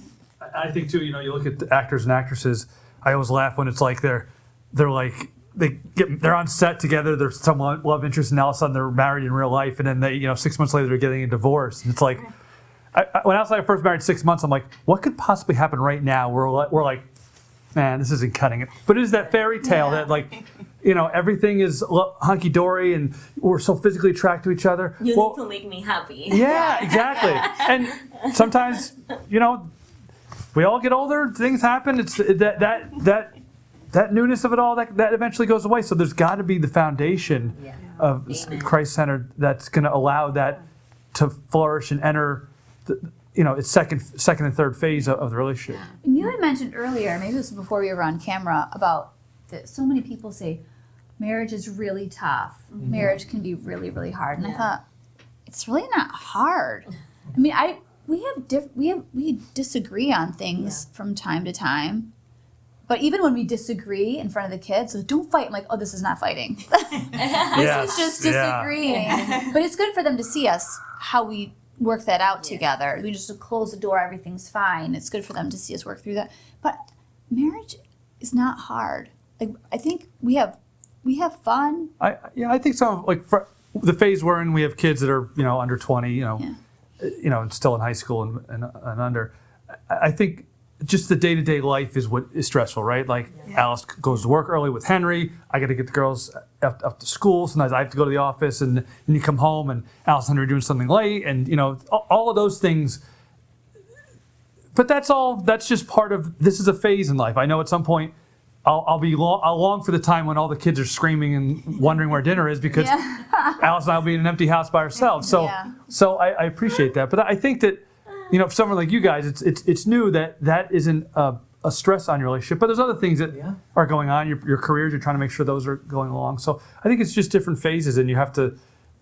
I think too, you look at the actors and actresses, I always laugh when it's like they're on set together, there's some love interest, and all of a sudden they're married in real life, and then they, 6 months later they're getting a divorce. And it's like, when I was first married 6 months, I'm like, what could possibly happen right now? We're like, man, this isn't cutting it. But it is that fairy tale that everything is hunky-dory and we're so physically attracted to each other. You need to make me happy. Yeah, exactly. And sometimes, we all get older, things happen. It's that newness of it all, that eventually goes away. So there's got to be the foundation of Christ-centered that's going to allow that to flourish and enter its second and third phase of the relationship. And you had mentioned earlier, maybe this was before we were on camera, about that so many people say marriage is really tough. Mm-hmm. Marriage can be really, really hard. And I thought, it's really not hard. I mean, we disagree on things from time to time. But even when we disagree in front of the kids, so don't fight. I'm like, oh, this is not fighting. This is just disagreeing. But it's good for them to see us, how we work that out together. We just close the door, everything's fine. It's good for them to see us work through that. But marriage is not hard. Like, I think we have fun. I think some for the phase we're in, we have kids that are under 20, still in high school and under. I think just the day-to-day life is what is stressful, right? Like Alice goes to work early with Henry. I got to get the girls up to school. Sometimes I have to go to the office, and you come home, and Alice and Henry are doing something late, and all of those things. But that's just part of, this is a phase in life. I know at some point I'll long for the time when all the kids are screaming and wondering where dinner is, because Alice and I will be in an empty house by ourselves. So I appreciate that. But I think that, for someone like you guys, it's new that isn't a stress on your relationship. But there's other things that are going on, your careers, you're trying to make sure those are going along. So I think it's just different phases, and you have to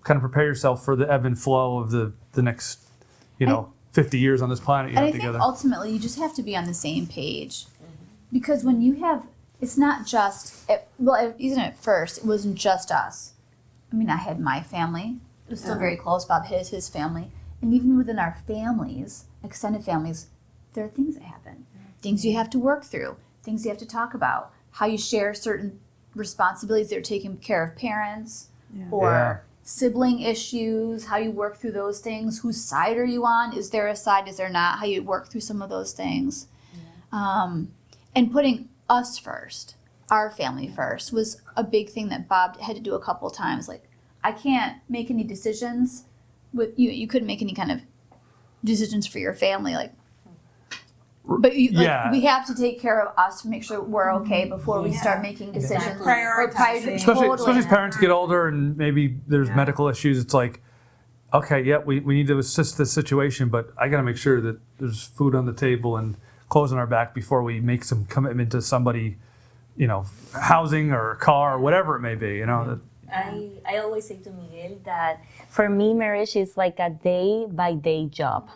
kind of prepare yourself for the ebb and flow of the next, 50 years on this planet you have together. And I think ultimately you just have to be on the same page. Because when you have, it's not just, even at first, it wasn't just us. I mean, I had my family. It was still very close. Bob had his family. And even within our families, extended families, there are things that happen. Things you have to work through, things you have to talk about, how you share certain responsibilities that are taking care of parents or sibling issues, how you work through those things, whose side are you on, is there a side, is there not, how you work through some of those things. And putting us first, our family first, was a big thing that Bob had to do a couple times. Like, I can't make any decisions with you couldn't make any kind of decisions for your family, like. But you, like, Yeah. we have to take care of us to make sure we're okay before we start making decisions. Prioritizing. Especially as parents get older and maybe there's medical issues, it's like, okay, yeah, we need to assist this situation, but I got to make sure that there's food on the table and clothes on our back before we make some commitment to somebody, housing or a car or whatever it may be, I always say to Miguel that for me, marriage is like a day-by-day job.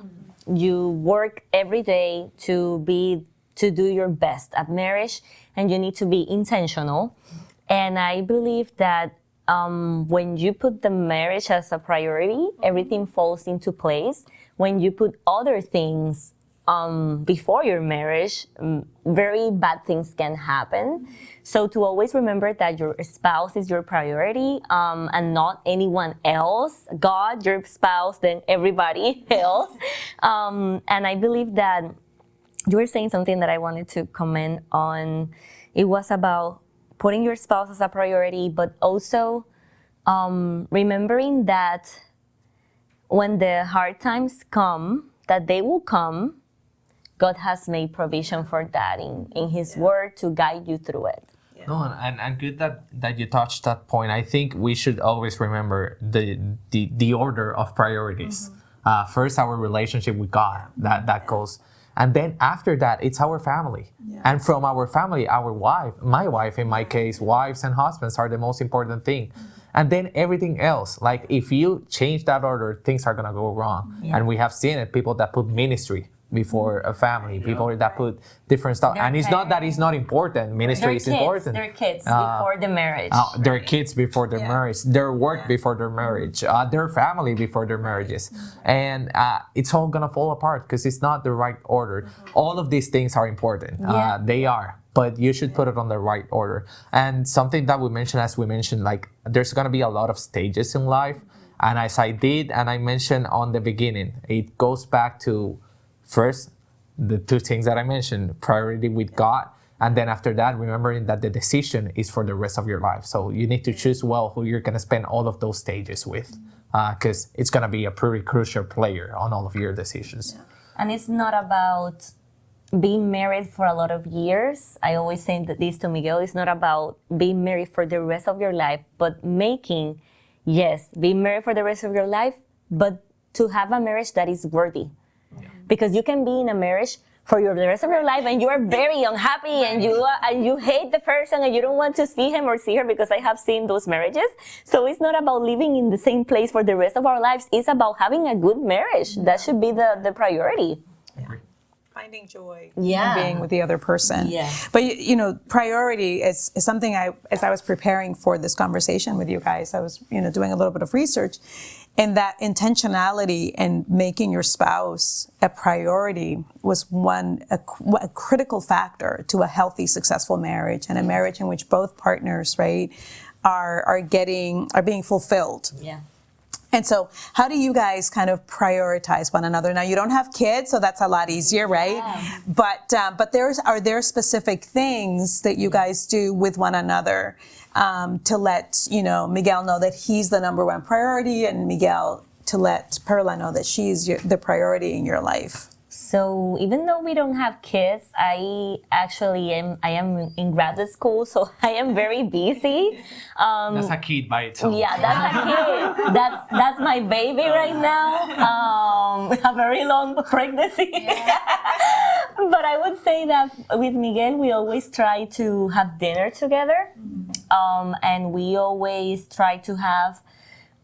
You work every day to do your best at marriage, and you need to be intentional. And I believe that when you put the marriage as a priority, everything falls into place. When you put other things before your marriage, very bad things can happen. So to always remember that your spouse is your priority and not anyone else. God, your spouse, then everybody else. And I believe that you were saying something that I wanted to comment on. It was about putting your spouse as a priority, but also remembering that when the hard times come, that they will come, God has made provision for that in His Word to guide you through it. No, and good that you touched that point. I think we should always remember the order of priorities. First, our relationship with God, that goes. And then after that, it's our family. Yeah. And from our family, my wife, in my case, wives and husbands are the most important thing. And then everything else, like if you change that order, things are gonna go wrong. Yeah. And we have seen it, people that put ministry before a family, people that put different stuff. And it's not that it's not important. Ministry is important. Their kids before the marriage. Their kids before their marriage, their work before their marriage, their family before their marriages. And it's all gonna fall apart because it's not the right order. All of these things are important. They are. But you should put it on the right order. And something that we mentioned, like there's gonna be a lot of stages in life. And as I did, and I mentioned on the beginning, it goes back to first, the two things that I mentioned, priority with God, and then after that, remembering that the decision is for the rest of your life. So you need to choose well who you're going to spend all of those stages with, because it's going to be a pretty crucial player on all of your decisions. And it's not about being married for a lot of years. I always say this to Miguel, it's not about being married for the rest of your life, but being married for the rest of your life, but to have a marriage that is worthy. Because you can be in a marriage for the rest of your life and you are very unhappy and you hate the person and you don't want to see him or see her, because I have seen those marriages. So it's not about living in the same place for the rest of our lives. It's about having a good marriage. That should be the priority. Finding joy in being with the other person. Yeah. But priority is something as I was preparing for this conversation with you guys, I was doing a little bit of research. And that intentionality and making your spouse a priority was a critical factor to a healthy, successful marriage, and a marriage in which both partners, right, are being fulfilled. Yeah. And so how do you guys kind of prioritize one another? Now, you don't have kids, so that's a lot easier, right? Yeah. But are there specific things that you guys do with one another to let, Miguel know that he's the number one priority, and Miguel to let Perla know that she's the priority in your life? So even though we don't have kids, I am in graduate school, so I am very busy. That's a kid by itself. Yeah, that's a kid. That's my baby right now. A very long pregnancy. Yeah. But I would say that with Miguel, we always try to have dinner together. And we always try to have,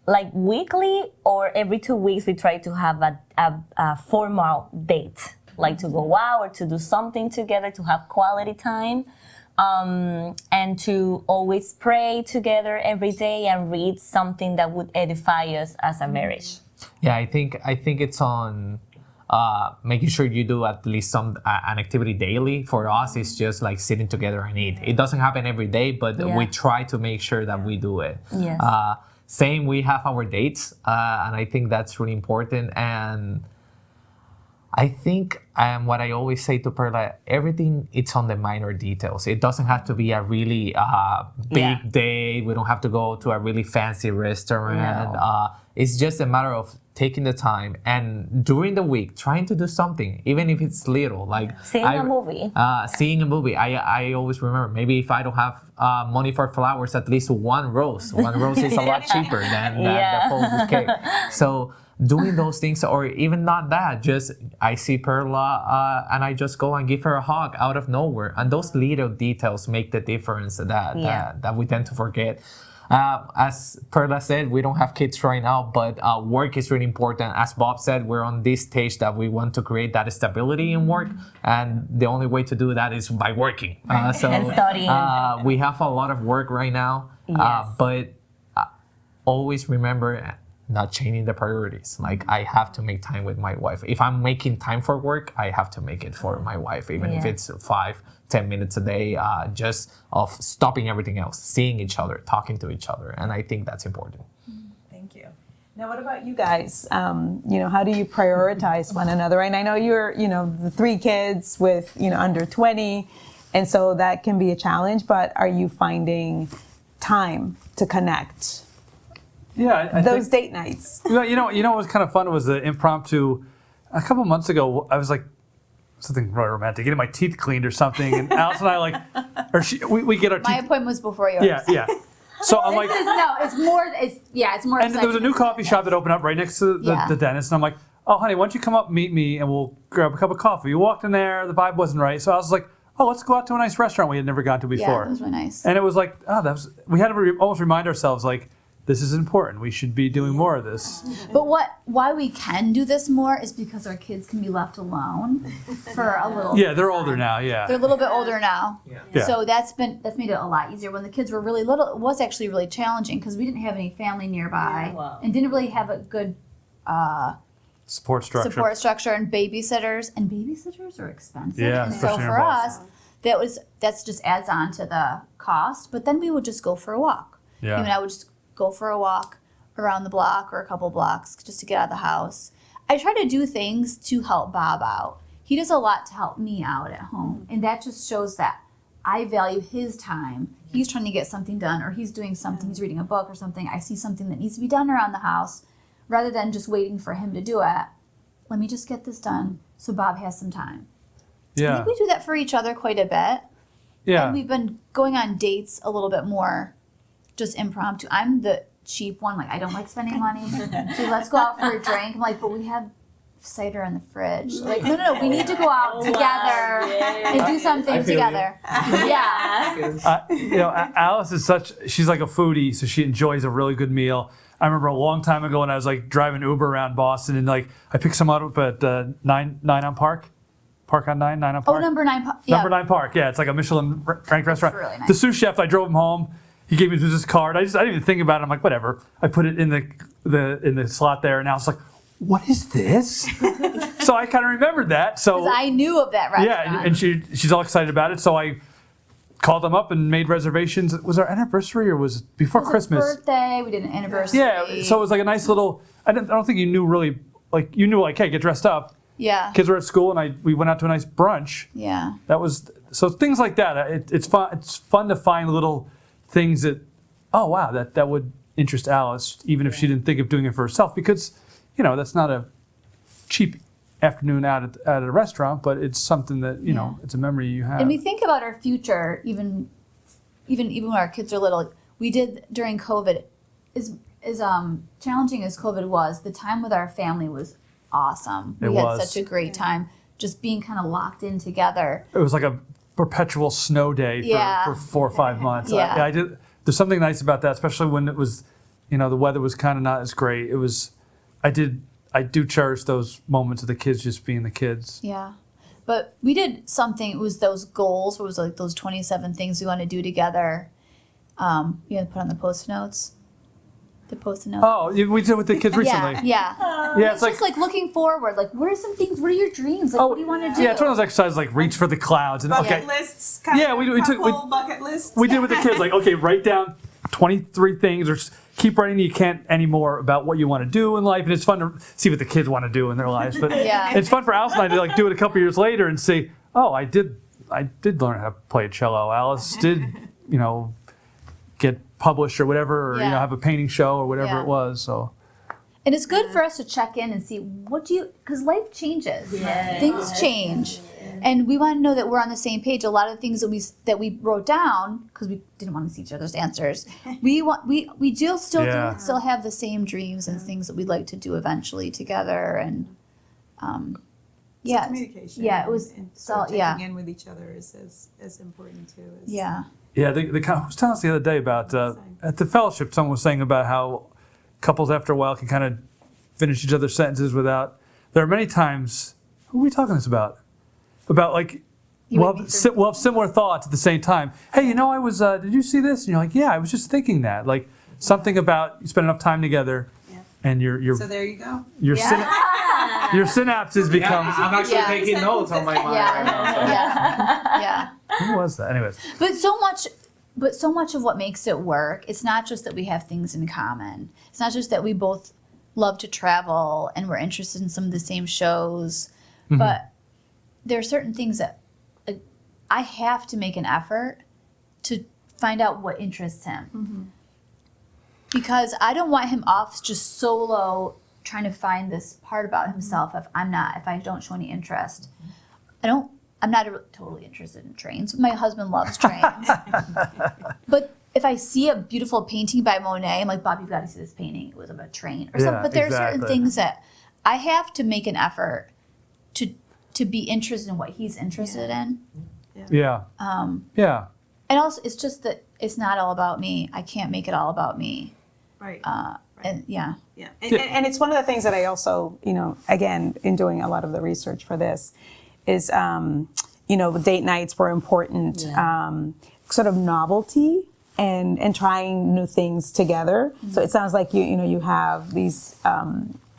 like weekly or every 2 weeks, we try to have a formal date, like to go out or to do something together, to have quality time, and to always pray together every day and read something that would edify us as a marriage. Yeah, I think it's on making sure you do at least an activity daily. For us, it's just like sitting together and eat. It doesn't happen every day, but we try to make sure that we do it. Yes. Same, we have our dates, and I think that's really important. And I think what I always say to Perla, everything it's on the minor details. It doesn't have to be a really big day. We don't have to go to a really fancy restaurant. No. It's just a matter of taking the time and during the week trying to do something, even if it's little. Like Seeing a movie. Seeing a movie. I always remember, maybe if I don't have money for flowers, at least one rose. One rose is a lot cheaper than the whole bouquet. So doing those things, or even not that, just I see Perla and I just go and give her a hug out of nowhere, and those little details make the difference that we tend to forget. As Perla said, we don't have kids right now, but work is really important. As Bob said, we're on this stage that we want to create that stability in work, and the only way to do that is by working. And studying. We have a lot of work right now, but always remember not changing the priorities. Like, I have to make time with my wife. If I'm making time for work, I have to make it for my wife, even if it's 5-10 minutes a day, just of stopping everything else, seeing each other, talking to each other. And I think that's important. Thank you. Now, what about you guys? How do you prioritize one another? And I know you're, the 3 kids with, under 20. And so that can be a challenge, but are you finding time to connect? Yeah, I Those think, date nights. what was kind of fun was the impromptu. A couple months ago, I was like, something really romantic, getting my teeth cleaned or something, and Alice and I we get our My teeth. appointment was before yours. Yeah. So I'm like, It's more. and there was a new coffee shop that opened up right next to the dentist, and I'm like, oh honey, why don't you come up, meet me, and we'll grab a cup of coffee. We walked in there, the vibe wasn't right, so I was like, oh, let's go out to a nice restaurant we had never gone to before. Yeah, that was really nice. And it was like, we had to almost remind ourselves, like, this is important. We should be doing more of this. But why we can do this more is because our kids can be left alone for a little. Yeah, they're older now. Yeah. They're a little bit older now. Yeah. So that's made it a lot easier. When the kids were really little, it was actually really challenging because we didn't have any family nearby and didn't really have a good Support structure. and babysitters. And babysitters are expensive. Yeah, And so especially in for Boston. us, that's just adds on to the cost. But then we would just go for a walk. Yeah. I would just go for a walk around the block or a couple blocks just to get out of the house. I try to do things to help Bob out. He does a lot to help me out at home, and that just shows that I value his time. He's trying to get something done, or he's doing something, he's reading a book or something. I see something that needs to be done around the house. Rather than just waiting for him to do it, let me just get this done so Bob has some time. I Yeah. think we do that for each other quite a bit. Yeah. And we've been going on dates a little bit more just impromptu. I'm the cheap one. Like, I don't like spending money. So let's go out for a drink. I'm like, but we have cider in the fridge. Like, no. We need to go out together and do something together. Yeah. Alice is she's like a foodie, so she enjoys a really good meal. I remember a long time ago when I was like driving Uber around Boston, and like I picked someone up at 9 on Park on 9 on Park. Oh, number 9. Yeah. Number 9 Park, yeah, it's like a Michelin ranked restaurant. really nice. The sous chef, I drove him home. He gave me this card. I didn't even think about it. I'm like, whatever. I put it in the slot there, and I was like, what is this? So I kind of remembered that. So Because I knew of that restaurant. yeah, and she's all excited about it. So I called them up and made reservations. Was our anniversary or was it before Christmas? Birthday. We did an anniversary. Yeah, so it was like a nice little. I don't think you knew really. Like you knew, like, hey, get dressed up. Yeah. Kids were at school, and we went out to a nice brunch. Yeah. That was so things like that. It's fun. It's fun to find little things that, oh wow, that would interest Alice, even if she didn't think of doing it for herself, because that's not a cheap afternoon out at a restaurant, but it's something that it's a memory you have. And we think about our future, even when our kids are little. We did during COVID, as challenging as COVID was, the time with our family was awesome. We had such a great time, just being kind of locked in together. It was like a perpetual snow day for 4 or 5 months. Yeah. I did. There's something nice about that, especially when it was, the weather was kind of not as great. It was. I do cherish those moments of the kids just being the kids. Yeah. But we did something, it was those goals, it was like those 27 things we want to do together. You had to put on the post-it notes. The post-it notes. Oh, we did with the kids recently. Yeah. Yeah, It's just like looking forward. Like, what are some things, what are your dreams? Like, what do you want to do? Yeah, it's one of those exercises like reach for the clouds. And Bucket okay, lists. Yeah, we took bucket lists. we did with the kids, like, okay, write down 23 things or keep writing. You can't anymore about what you want to do in life, and it's fun to see what the kids want to do in their lives. But Yeah. it's fun for Alice and I to like do it a couple years later and say, oh, I did learn how to play a cello. Alice did, get published or whatever, or Yeah. have a painting show or whatever Yeah. it was. So And it's good for us to check in and see because life changes, things change, and we want to know that we're on the same page. A lot of the things that we wrote down because we didn't want to see each other's answers. We still have the same dreams and things that we'd like to do eventually together, and Communication. Yeah, it was. And So sort of yeah, checking in with each other is as important too. yeah. yeah, I was telling us the other day about at the fellowship, someone was saying about how couples after a while can kind of finish each other's sentences without. There are many times. Who are we talking this about? About like. We'll have similar thoughts at the same time. Hey, I was. Did you see this? And you're like, yeah, I was just thinking that. Like something about you spend enough time together, and your So there you go. your synapses become. I'm actually Yeah. taking notes on my mind right now. So. Yeah. Who was that? Anyways, But so much of what makes it work, it's not just that we have things in common. It's not just that we both love to travel and we're interested in some of the same shows, but there are certain things that I have to make an effort to find out what interests him. Because I don't want him off just solo trying to find this part about himself if I don't show any interest. I'm not totally interested in trains. My husband loves trains. But if I see a beautiful painting by Monet, I'm like, Bob, you've got to see this painting. It was of a train or something. But there are certain exactly. things that I have to make an effort to be interested in what he's interested in. yeah, yeah, And also, it's just that it's not all about me. I can't make it all about me. Right. And yeah. Yeah, and it's one of the things that I also, again, in doing a lot of the research for this, is, date nights were important, sort of novelty and trying new things together. So it sounds like you have these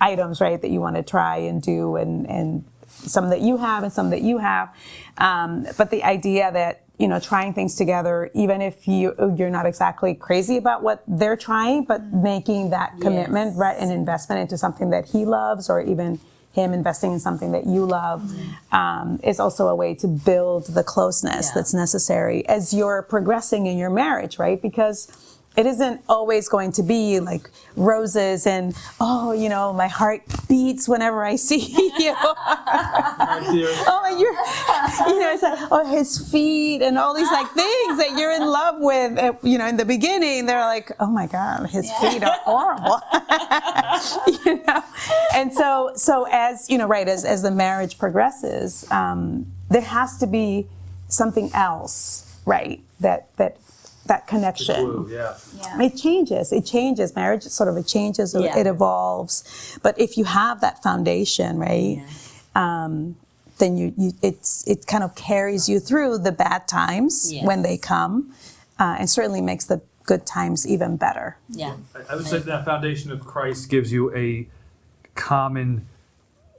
items, right, that you want to try and do, and some that you have and some that you have, but the idea that trying things together, even if you're not exactly crazy about what they're trying, but making that commitment, right, and investment into something that he loves, or even him investing in something that you love, is also a way to build the closeness that's necessary as you're progressing in your marriage, right? Because it isn't always going to be like roses and, my heart beats whenever I see you. It's like, his feet and all these like things that you're in love with. In the beginning, they're like, oh my God, his feet are horrible. And so as, as the marriage progresses, there has to be something else, right? That connection. It changes. Marriage sort of it changes, it evolves. But if you have that foundation, right, then it kind of carries you through the bad times when they come, and certainly makes the good times even better. Yeah. I would say that foundation of Christ gives you a common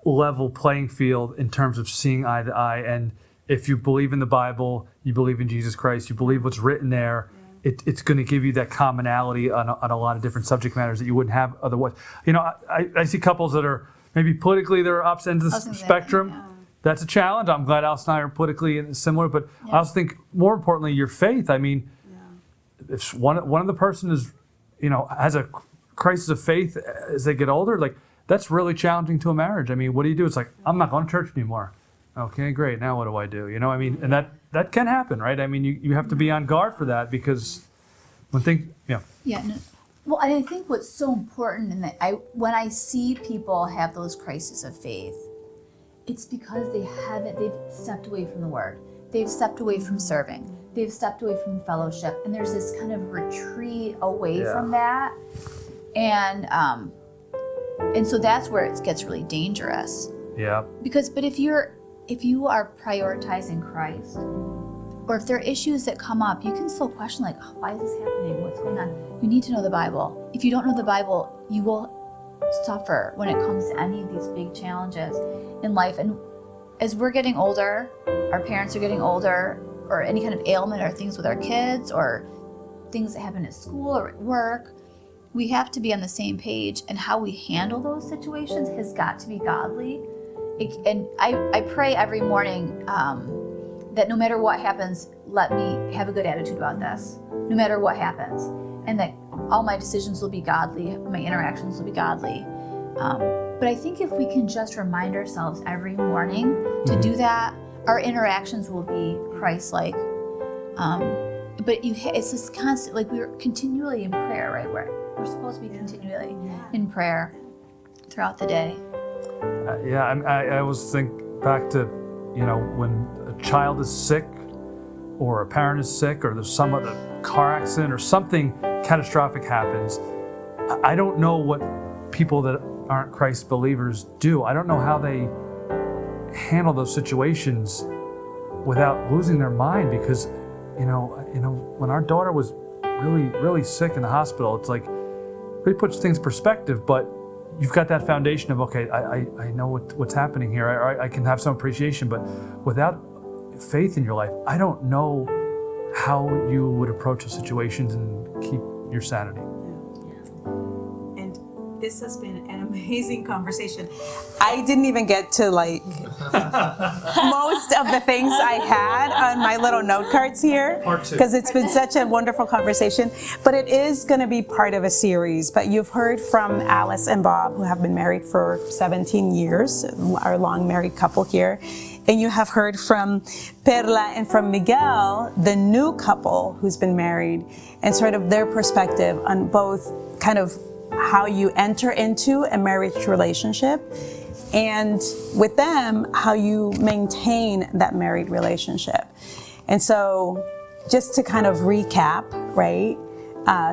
level playing field in terms of seeing eye to eye. And if you believe in the Bible, you believe in Jesus Christ, you believe what's written there, it's going to give you that commonality on a lot of different subject matters that you wouldn't have otherwise. I see couples that are maybe politically they're opposite ends of the spectrum. That's a challenge. I'm glad Alice and I are politically similar, but I also think more importantly, your faith. I mean, if one of the person is, has a crisis of faith as they get older, like that's really challenging to a marriage. I mean, what do you do? It's like, I'm not going to church anymore. Okay, great. Now what do I do? And that can happen, right? I mean, you have to be on guard for that because when things, Yeah. No. Well, I think what's so important in that when I see people have those crises of faith, it's because they've stepped away from the Word. They've stepped away from serving. They've stepped away from fellowship. And there's this kind of retreat away from that. And so that's where it gets really dangerous. Yeah. But if you are prioritizing Christ, or if there are issues that come up, you can still question like, why is this happening? What's going on? You need to know the Bible. If you don't know the Bible, you will suffer when it comes to any of these big challenges in life. And as we're getting older, our parents are getting older, or any kind of ailment or things with our kids or things that happen at school or at work, we have to be on the same page, and how we handle those situations has got to be godly. And I pray every morning that no matter what happens, let me have a good attitude about this, no matter what happens, and that all my decisions will be godly, my interactions will be godly. But I think if we can just remind ourselves every morning to do that, our interactions will be Christ-like. But it's this constant, like we're continually in prayer, right? We're supposed to be continually in prayer throughout the day. I always think back to, when a child is sick or a parent is sick or there's some other car accident or something catastrophic happens. I don't know what people that aren't Christ believers do. I don't know how they handle those situations without losing their mind, because when our daughter was really, really sick in the hospital, it's like really puts things in perspective, but you've got that foundation of, okay, I know what's happening here. I can have some appreciation, but without faith in your life, I don't know how you would approach the situations and keep your sanity. And this has been an amazing conversation. I didn't even get to most of the things I had on my little note cards here, because it's been such a wonderful conversation. But it is going to be part of a series. But you've heard from Alice and Bob, who have been married for 17 years, our long married couple here. And you have heard from Perla and from Miguel, the new couple who's been married, and sort of their perspective on both kind of how you enter into a marriage relationship, and with them, how you maintain that married relationship. And so just to kind of recap, right?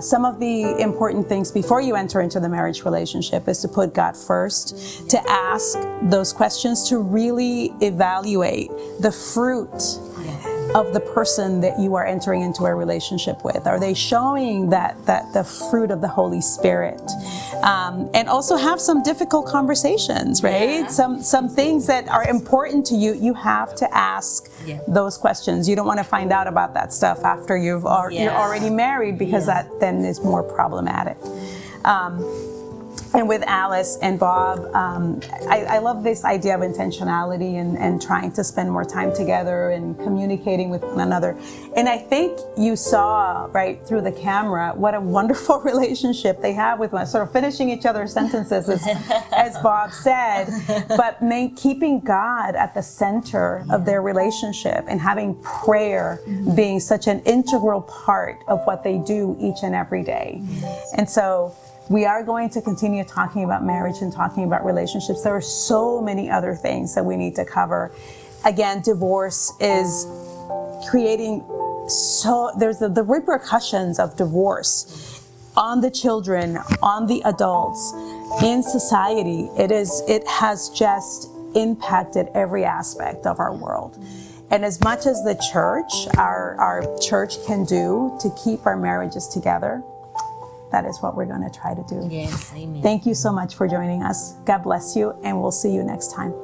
Some of the important things before you enter into the marriage relationship is to put God first, to ask those questions, to really evaluate the fruit of the person that you are entering into a relationship with. Are they showing that the fruit of the Holy Spirit? And also have some difficult conversations, right? Yeah. Some things that are important to you, you have to ask those questions. You don't want to find out about that stuff after you're already married, because that then is more problematic. And with Alice and Bob, I love this idea of intentionality and trying to spend more time together and communicating with one another. And I think you saw right through the camera what a wonderful relationship they have with one, sort of finishing each other's sentences, as Bob said, but keeping God at the center of their relationship, and having prayer being such an integral part of what they do each and every day. And so we are going to continue talking about marriage and talking about relationships. There are so many other things that we need to cover. Again, divorce is creating there's the repercussions of divorce on the children, on the adults, in society. It has just impacted every aspect of our world. And as much as the church, our church can do to keep our marriages together, that is what we're going to try to do. Yes, amen. Thank you so much for joining us. God bless you, and we'll see you next time.